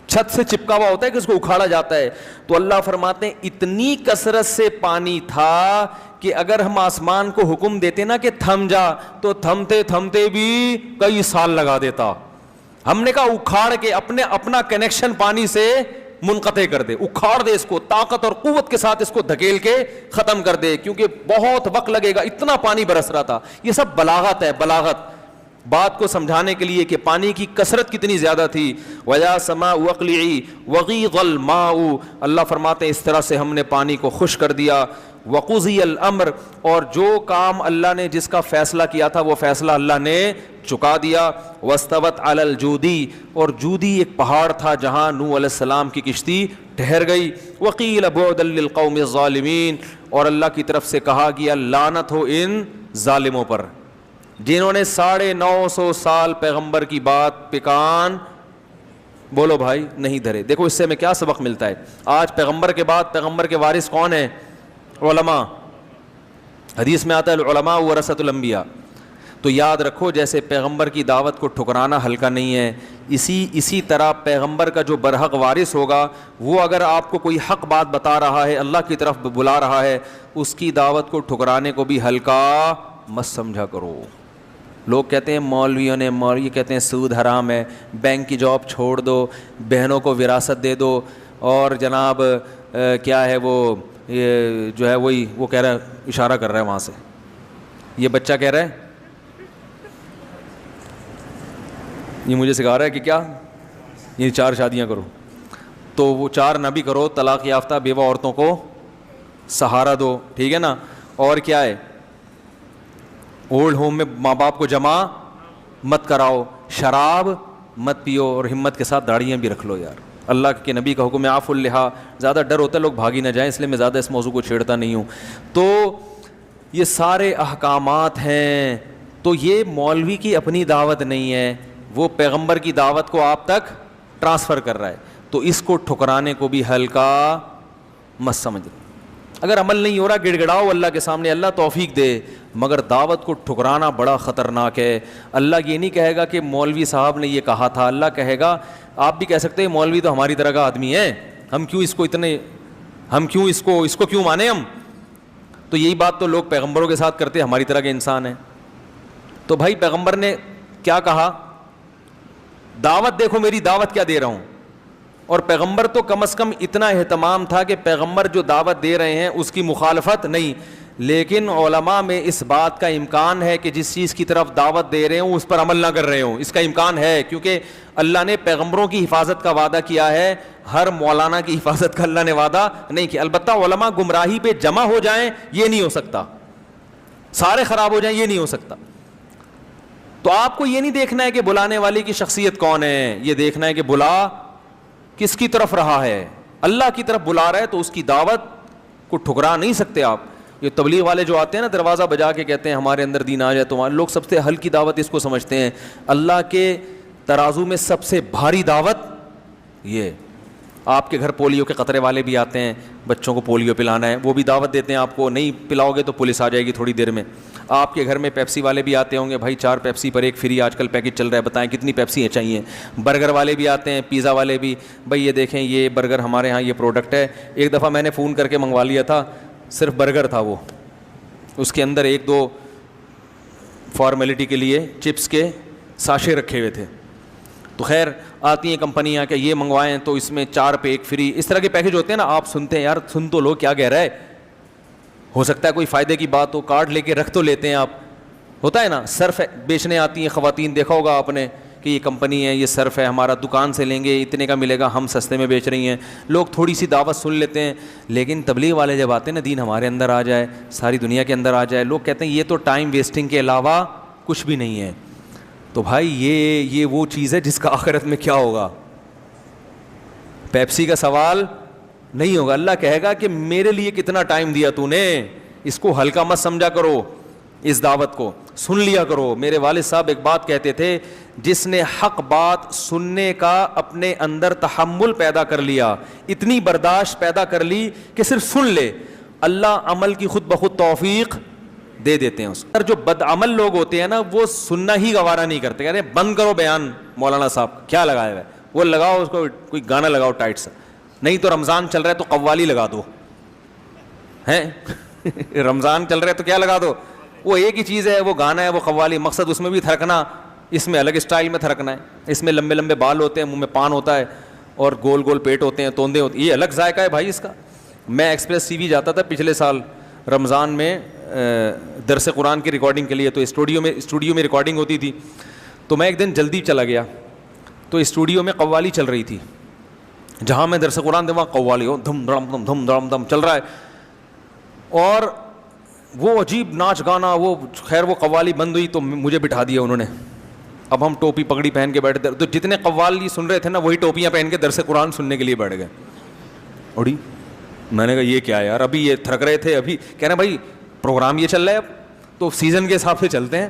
چھت سے چپکا ہوا ہوتا ہے کہ اس کو اکھاڑا جاتا ہے. تو اللہ فرماتے ہیں اتنی کثرت سے پانی تھا کہ اگر ہم آسمان کو حکم دیتے نا کہ تھم جا, تو تھمتے تھمتے بھی کئی سال لگا دیتا. ہم نے کہا اکھاڑ کے اپنا کنیکشن پانی سے منقطع کر دے, اکھاڑ دے اس کو, طاقت اور قوت کے ساتھ اس کو دھکیل کے ختم کر دے, کیونکہ بہت وقت لگے گا, اتنا پانی برس رہا تھا. یہ سب بلاغت ہے, بلاغت بات کو سمجھانے کے لیے کہ پانی کی کثرت کتنی زیادہ تھی. وَيَا سَمَاءُ وَأَقْلِعِي وَغِيضَ الْمَاءُ, اللہ فرماتے ہیں اس طرح سے ہم نے پانی کو خشک کر دیا. وَقُضِيَ الْأَمْرُ, اور جو کام اللہ نے جس کا فیصلہ کیا تھا وہ فیصلہ اللہ نے چکا دیا. وَاسْتَوَتْ عَلَى الْجُودِي, اور جودی ایک پہاڑ تھا جہاں نوح علیہ السلام کی کشتی ٹھہر گئی. وَقِيلَ بُعْدًا لِلْقَوْمِ الظَّالِمِينَ, اور اللہ کی طرف سے کہا گیا لعنت ہو ان ظالموں پر جنہوں نے 950 سال پیغمبر کی بات پہ کان بولو بھائی نہیں دھرے. دیکھو اس سے ہمیں کیا سبق ملتا ہے. آج پیغمبر کے بعد پیغمبر کے وارث کون ہیں؟ علماء. حدیث میں آتا ہے العلماء ورثۃ الانبیاء. تو یاد رکھو جیسے پیغمبر کی دعوت کو ٹھکرانا ہلکا نہیں ہے, اسی طرح پیغمبر کا جو برحق وارث ہوگا وہ اگر آپ کو کوئی حق بات بتا رہا ہے, اللہ کی طرف بلا رہا ہے, اس کی دعوت کو ٹھکرانے کو بھی ہلکا مت سمجھا کرو. لوگ کہتے ہیں مولوی کہتے ہیں سود حرام ہے, بینک کی جاب چھوڑ دو, بہنوں کو وراثت دے دو, اور جناب کیا ہے وہ یہ جو ہے وہی وہ کہہ رہا ہے, اشارہ کر رہا ہے وہاں سے, یہ بچہ کہہ رہا ہے, یہ مجھے سکھا رہا ہے کہ کیا یہ 4 شادیاں کرو. تو وہ 4 نہ بھی کرو, طلاق یافتہ بیوہ عورتوں کو سہارا دو, ٹھیک ہے نا. اور کیا ہے, اولڈ ہوم میں ماں باپ کو جمع مت کراؤ, شراب مت پیو, اور ہمت کے ساتھ داڑیاں بھی رکھ لو. یار اللہ کے نبی کا حکم ہے عفو اللحیٰ, زیادہ ڈر ہوتا ہے لوگ بھاگی نہ جائیں, اس لیے میں زیادہ اس موضوع کو چھیڑتا نہیں ہوں. تو یہ سارے احکامات ہیں. تو یہ مولوی کی اپنی دعوت نہیں ہے, وہ پیغمبر کی دعوت کو آپ تک ٹرانسفر کر رہا ہے. تو اس کو ٹھکرانے کو بھی ہلکا مت سمجھ. اگر عمل نہیں ہو رہا گڑ گڑاؤ اللہ کے سامنے, اللہ توفیق دے, مگر دعوت کو ٹھکرانا بڑا خطرناک ہے. اللہ یہ نہیں کہے گا کہ مولوی صاحب نے یہ کہا تھا, اللہ کہے گا, آپ بھی کہہ سکتے ہیں مولوی تو ہماری طرح کا آدمی ہے, ہم کیوں اس کو کیوں مانے ہم. تو یہی بات تو لوگ پیغمبروں کے ساتھ کرتے, ہماری طرح کے انسان ہیں. تو بھائی پیغمبر نے کیا کہا, دعوت دیکھو میری دعوت کیا دے رہا ہوں. اور پیغمبر تو کم از کم اتنا اہتمام تھا کہ پیغمبر جو دعوت دے رہے ہیں اس کی مخالفت نہیں. لیکن علماء میں اس بات کا امکان ہے کہ جس چیز کی طرف دعوت دے رہے ہوں اس پر عمل نہ کر رہے ہوں, اس کا امکان ہے, کیونکہ اللہ نے پیغمبروں کی حفاظت کا وعدہ کیا ہے, ہر مولانا کی حفاظت کا اللہ نے وعدہ نہیں کیا. البتہ علماء گمراہی پہ جمع ہو جائیں یہ نہیں ہو سکتا, سارے خراب ہو جائیں یہ نہیں ہو سکتا. تو آپ کو یہ نہیں دیکھنا ہے کہ بلانے والے کی شخصیت کون ہے, یہ دیکھنا ہے کہ بلا کس کی طرف رہا ہے. اللہ کی طرف بلا رہا ہے تو اس کی دعوت کو ٹھکرا نہیں سکتے آپ. یہ تبلیغ والے جو آتے ہیں نا دروازہ بجا کے کہتے ہیں ہمارے اندر دین آ جائے, تمہارے لوگ سب سے ہلکی دعوت اس کو سمجھتے ہیں. اللہ کے ترازو میں سب سے بھاری دعوت یہ. آپ کے گھر پولیو کے قطرے والے بھی آتے ہیں, بچوں کو پولیو پلانا ہے, وہ بھی دعوت دیتے ہیں آپ کو, نہیں پلاؤ گے تو پولیس آ جائے گی تھوڑی دیر میں. آپ کے گھر میں پیپسی والے بھی آتے ہوں گے, بھائی 4 پیپسی پر 1 فری آج کل پیکج چل رہا ہے, بتائیں کتنی پیپسی چاہیے. برگر والے بھی آتے ہیں, پیزا والے بھی, بھائی یہ دیکھیں یہ برگر ہمارے ہاں یہ پروڈکٹ ہے. ایک دفعہ میں نے فون کر کے منگوا لیا تھا, صرف برگر تھا وہ, اس کے اندر 1-2 فارمیلٹی کے لیے چپس کے ساشے رکھے ہوئے تھے. تو خیر آتی ہیں کمپنیاں کہ یہ منگوائیں تو اس میں 4 پہ 1 فری, اس طرح کے پیکج ہوتے ہیں نا. آپ سنتے ہیں یار, سن تو لو کیا کہہ رہا ہے, ہو سکتا ہے کوئی فائدے کی بات ہو, کارڈ لے کے رکھ تو لیتے ہیں آپ, ہوتا ہے نا. صرف بیچنے آتی ہیں خواتین, دیکھا ہوگا آپ نے کہ یہ کمپنی ہے, یہ صرف ہے ہمارا, دکان سے لیں گے اتنے کا ملے گا, ہم سستے میں بیچ رہی ہیں. لوگ تھوڑی سی دعوت سن لیتے ہیں, لیکن تبلیغ والے جب آتے ہیں نا, دین ہمارے اندر آ جائے, ساری دنیا کے اندر آ جائے, لوگ کہتے ہیں یہ تو ٹائم ویسٹنگ کے علاوہ کچھ بھی نہیں ہے. تو بھائی یہ وہ چیز ہے جس کا آخرت میں کیا ہوگا. پیپسی کا سوال نہیں ہوگا. اللہ کہے گا کہ میرے لیے کتنا ٹائم دیا تو نے, اس کو ہلکا مت سمجھا کرو, اس دعوت کو سن لیا کرو. میرے والد صاحب ایک بات کہتے تھے, جس نے حق بات سننے کا اپنے اندر تحمل پیدا کر لیا, اتنی برداشت پیدا کر لی کہ صرف سن لے, اللہ عمل کی خود بخود توفیق دے دیتے ہیں اس کو. جو بد عمل لوگ ہوتے ہیں نا, وہ سننا ہی گوارا نہیں کرتے, کہتے ہیں بند کرو بیان مولانا صاحب کیا لگایا ہے, وہ لگاؤ اس کو کوئی گانا لگاؤ ٹائٹ سا, نہیں تو رمضان چل رہا ہے تو قوالی لگا دو, ہیں رمضان چل رہا ہے تو کیا لگا دو, وہ ایک ہی چیز ہے, وہ گانا ہے, وہ قوالی. مقصد اس میں بھی تھرکنا, اس میں الگ اسٹائل میں تھرکنا ہے. اس میں لمبے لمبے بال ہوتے ہیں, منہ میں پان ہوتا ہے, اور گول گول پیٹ ہوتے ہیں, توندے ہوتے ہیں, یہ الگ ذائقہ ہے بھائی اس کا. میں ایکسپریس ٹی وی جاتا تھا پچھلے سال رمضان میں درس قرآن کی ریکارڈنگ کے لیے, تو اسٹوڈیو میں ریکارڈنگ ہوتی تھی. تو میں ایک دن جلدی چلا گیا, تو اسٹوڈیو میں قوالی چل رہی تھی, جہاں میں درس قرآن دے وہاں قوالی ہو دھم دھڑم دھم دھم دھڑم دھم چل رہا ہے, اور وہ عجیب ناچ گانا. وہ خیر وہ قوالی بند ہوئی تو مجھے بٹھا دیا انہوں نے. اب ہم ٹوپی پگڑی پہن کے بیٹھے, تو جتنے قوالی سن رہے تھے نا, وہی ٹوپیاں پہن کے درس قرآن سننے کے لیے بیٹھ گئے. اڑی میں نے کہا یہ کیا ہے یار, ابھی یہ تھرک رہے تھے, ابھی کہہ رہے ہیں بھائی پروگرام یہ چل رہا ہے, اب تو سیزن کے حساب سے چلتے ہیں.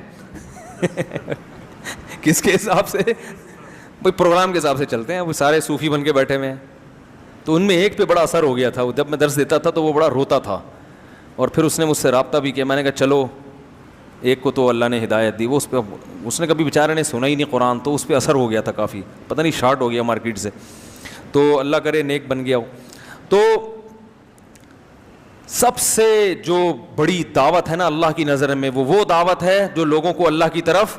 کس کے حساب سے بھائی, پروگرام کے حساب سے چلتے ہیں. وہ سارے صوفی بن کے بیٹھے ہوئے ہیں. تو ان میں ایک پہ بڑا اثر ہو گیا تھا, جب میں درس دیتا تھا تو وہ بڑا روتا تھا, اور پھر اس نے مجھ سے رابطہ بھی کیا. میں نے کہا چلو, ایک کو تو اللہ نے ہدایت دی, وہ اس نے کبھی بیچارے نے سنا ہی نہیں قرآن, تو اس پہ اثر ہو گیا تھا کافی, پتہ نہیں شارٹ ہو گیا مارکیٹ سے, تو اللہ کرے نیک بن گیا ہو. تو سب سے جو بڑی دعوت ہے نا اللہ کی نظر میں, وہ دعوت ہے جو لوگوں کو اللہ کی طرف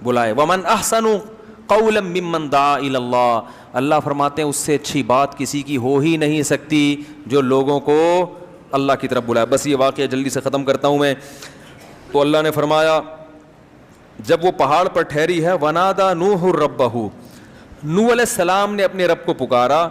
بلائے. ومن احسن قولا ممن دعا الی اللہ, اللہ فرماتے ہیں اس سے اچھی بات کسی کی ہو ہی نہیں سکتی جو لوگوں کو اللہ کی طرف بلائے. بس یہ واقعہ جلدی سے ختم کرتا ہوں میں. تو اللہ نے فرمایا جب وہ پہاڑ پر ٹھہری ہے, ونادا نوح ربہ, نوح علیہ السلام نے اپنے رب کو پکارا.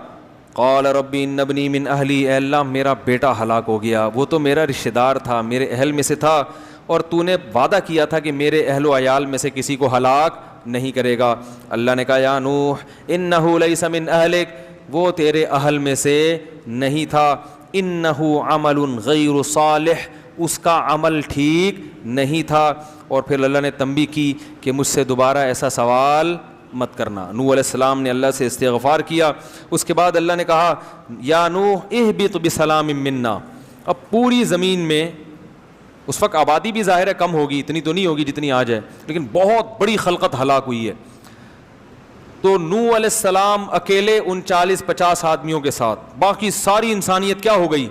قال ربی ان ابنی من اہلی, اے اللہ میرا بیٹا ہلاک ہو گیا, وہ تو میرا رشتہ دار تھا, میرے اہل میں سے تھا, اور تو نے وعدہ کیا تھا کہ میرے اہل و عیال میں سے کسی کو ہلاک نہیں کرے گا. اللہ نے کہا یا نوح انہ لیس من اہلک, وہ تیرے اہل میں سے نہیں تھا. انہ عمل غیر صالح, اس کا عمل ٹھیک نہیں تھا. اور پھر اللہ نے تنبیہ کی کہ مجھ سے دوبارہ ایسا سوال مت کرنا. نوح علیہ السلام نے اللہ سے استغفار کیا. اس کے بعد اللہ نے کہا یا نوح اہبط بسلام منا. اب پوری زمین میں اس وقت آبادی بھی ظاہر ہے کم ہوگی, اتنی تو نہیں ہوگی جتنی آج ہے, لیکن بہت بڑی خلقت ہلاک ہوئی ہے. تو نوح علیہ السلام اکیلے ان 40-50 آدمیوں کے ساتھ, باقی ساری انسانیت کیا ہو گئی,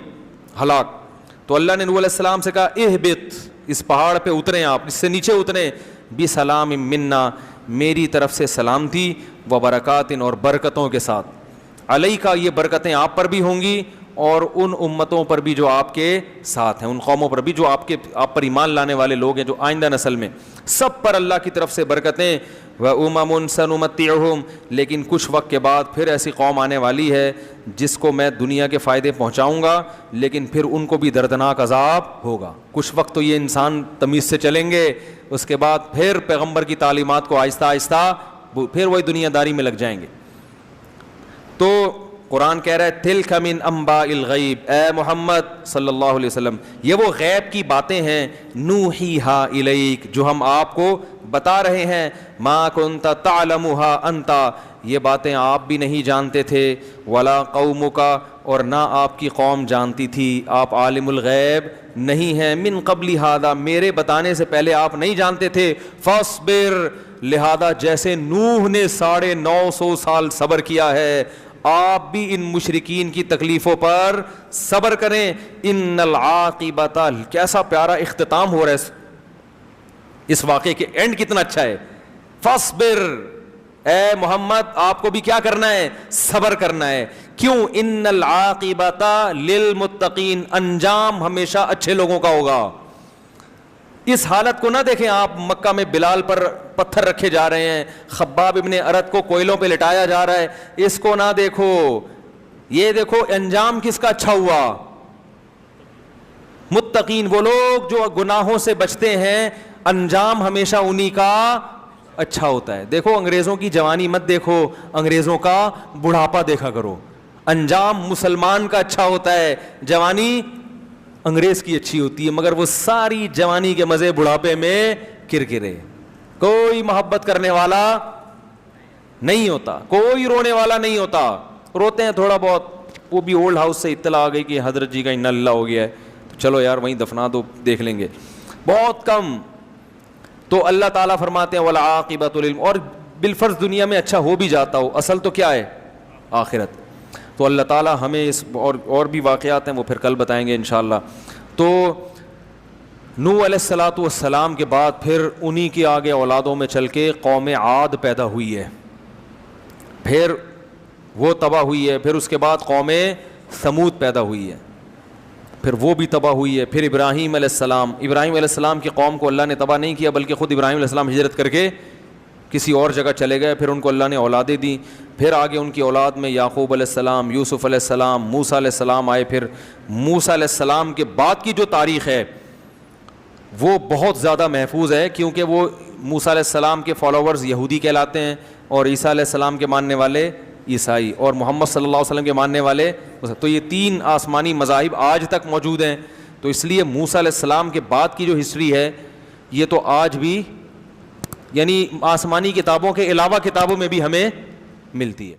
ہلاک. تو اللہ نے نوح علیہ السلام سے کہا اہبط, اس پہاڑ پہ اتریں, آپ اس سے نیچے اتریں, بسلام منا, میری طرف سے سلامتی, و برکات, اور برکتوں کے ساتھ. علیکا, یہ برکتیں آپ پر بھی ہوں گی, اور ان امتوں پر بھی جو آپ کے ساتھ ہیں, ان قوموں پر بھی جو آپ پر ایمان لانے والے لوگ ہیں, جو آئندہ نسل میں, سب پر اللہ کی طرف سے برکتیں. وَأُمَمٌ سَنُمَتِّعُهُمْ, لیکن کچھ وقت کے بعد پھر ایسی قوم آنے والی ہے جس کو میں دنیا کے فائدے پہنچاؤں گا, لیکن پھر ان کو بھی دردناک عذاب ہوگا. کچھ وقت تو یہ انسان تمیز سے چلیں گے, اس کے بعد پھر پیغمبر کی تعلیمات کو آہستہ آہستہ پھر وہی دنیا داری میں لگ جائیں گے. تو قرآن کہہ رہا ہے تلک من انباء الغیب, اے محمد صلی اللہ علیہ وسلم یہ وہ غیب کی باتیں ہیں, نوحیہا الیک, جو ہم آپ کو بتا رہے ہیں. ما کنت تعلمھا انت, یہ باتیں آپ بھی نہیں جانتے تھے, ولا قومک, اور نہ آپ کی قوم جانتی تھی, آپ عالم الغیب نہیں ہیں. من قبل ھذا, میرے بتانے سے پہلے آپ نہیں جانتے تھے. فاصبر, لہذا جیسے نوح نے 950 سال صبر کیا ہے, آپ بھی ان مشرکین کی تکلیفوں پر صبر کریں. ان العاقبۃ, کیسا پیارا اختتام ہو رہا ہے اس واقعے کے, اینڈ کتنا اچھا ہے. فاصبر, اے محمد آپ کو بھی کیا کرنا ہے؟ صبر کرنا ہے. کیوں؟ ان العاقبۃ للمتقین، انجام ہمیشہ اچھے لوگوں کا ہوگا. اس حالت کو نہ دیکھیں آپ، مکہ میں بلال پر پتھر رکھے جا رہے ہیں، خباب ابن ارت کو کوئلوں پہ لٹایا جا رہا ہے، اس کو نہ دیکھو، یہ دیکھو انجام کس کا اچھا ہوا. متقین وہ لوگ جو گناہوں سے بچتے ہیں، انجام ہمیشہ انہی کا اچھا ہوتا ہے. دیکھو انگریزوں کی جوانی مت دیکھو، انگریزوں کا بڑھاپا دیکھا کرو. انجام مسلمان کا اچھا ہوتا ہے، جوانی انگریز کی اچھی ہوتی ہے، مگر وہ ساری جوانی کے مزے بڑھاپے میں کرکرے. کوئی محبت کرنے والا نہیں ہوتا، کوئی رونے والا نہیں ہوتا. روتے ہیں تھوڑا بہت، وہ بھی اولڈ ہاؤس سے اطلاع آ گئی کہ حضرت جی کا انا اللہ ہو گیا ہے، تو چلو یار وہیں دفنا دو، دیکھ لیں گے، بہت کم. تو اللہ تعالیٰ فرماتے ہیں والعاقبۃ اور بالفرض دنیا میں اچھا ہو بھی جاتا ہو، اصل تو کیا ہے؟ آخرت. تو اللہ تعالیٰ ہمیں اس اور بھی واقعات ہیں، وہ پھر کل بتائیں گے انشاءاللہ. تو نوح علیہ الصلاۃ والسلام کے بعد پھر انہی کے آگے اولادوں میں چل کے قوم عاد پیدا ہوئی ہے، پھر وہ تباہ ہوئی ہے. پھر اس کے بعد قوم ثمود پیدا ہوئی ہے، پھر وہ بھی تباہ ہوئی ہے. پھر ابراہیم علیہ السلام کی قوم کو اللہ نے تباہ نہیں کیا، بلکہ خود ابراہیم علیہ السلام ہجرت کر کے کسی اور جگہ چلے گئے، پھر ان کو اللہ نے اولادیں دیں. پھر آگے ان کی اولاد میں یعقوب علیہ السلام، یوسف علیہ السلام، موسیٰ علیہ السلام آئے. پھر موسیٰ علیہ السلام کے بعد کی جو تاریخ ہے وہ بہت زیادہ محفوظ ہے، کیونکہ وہ موسیٰ علیہ السلام کے فالوورز یہودی کہلاتے ہیں، اور عیسیٰ علیہ السلام کے ماننے والے عیسائی، اور محمد صلی اللہ علیہ وسلم کے ماننے والے. تو یہ تین آسمانی مذاہب آج تک موجود ہیں. تو اس لیے موسیٰ علیہ السلام کے بعد کی جو ہسٹری ہے یہ تو آج بھی یعنی آسمانی کتابوں کے علاوہ کتابوں میں بھی ہمیں ملتی ہے.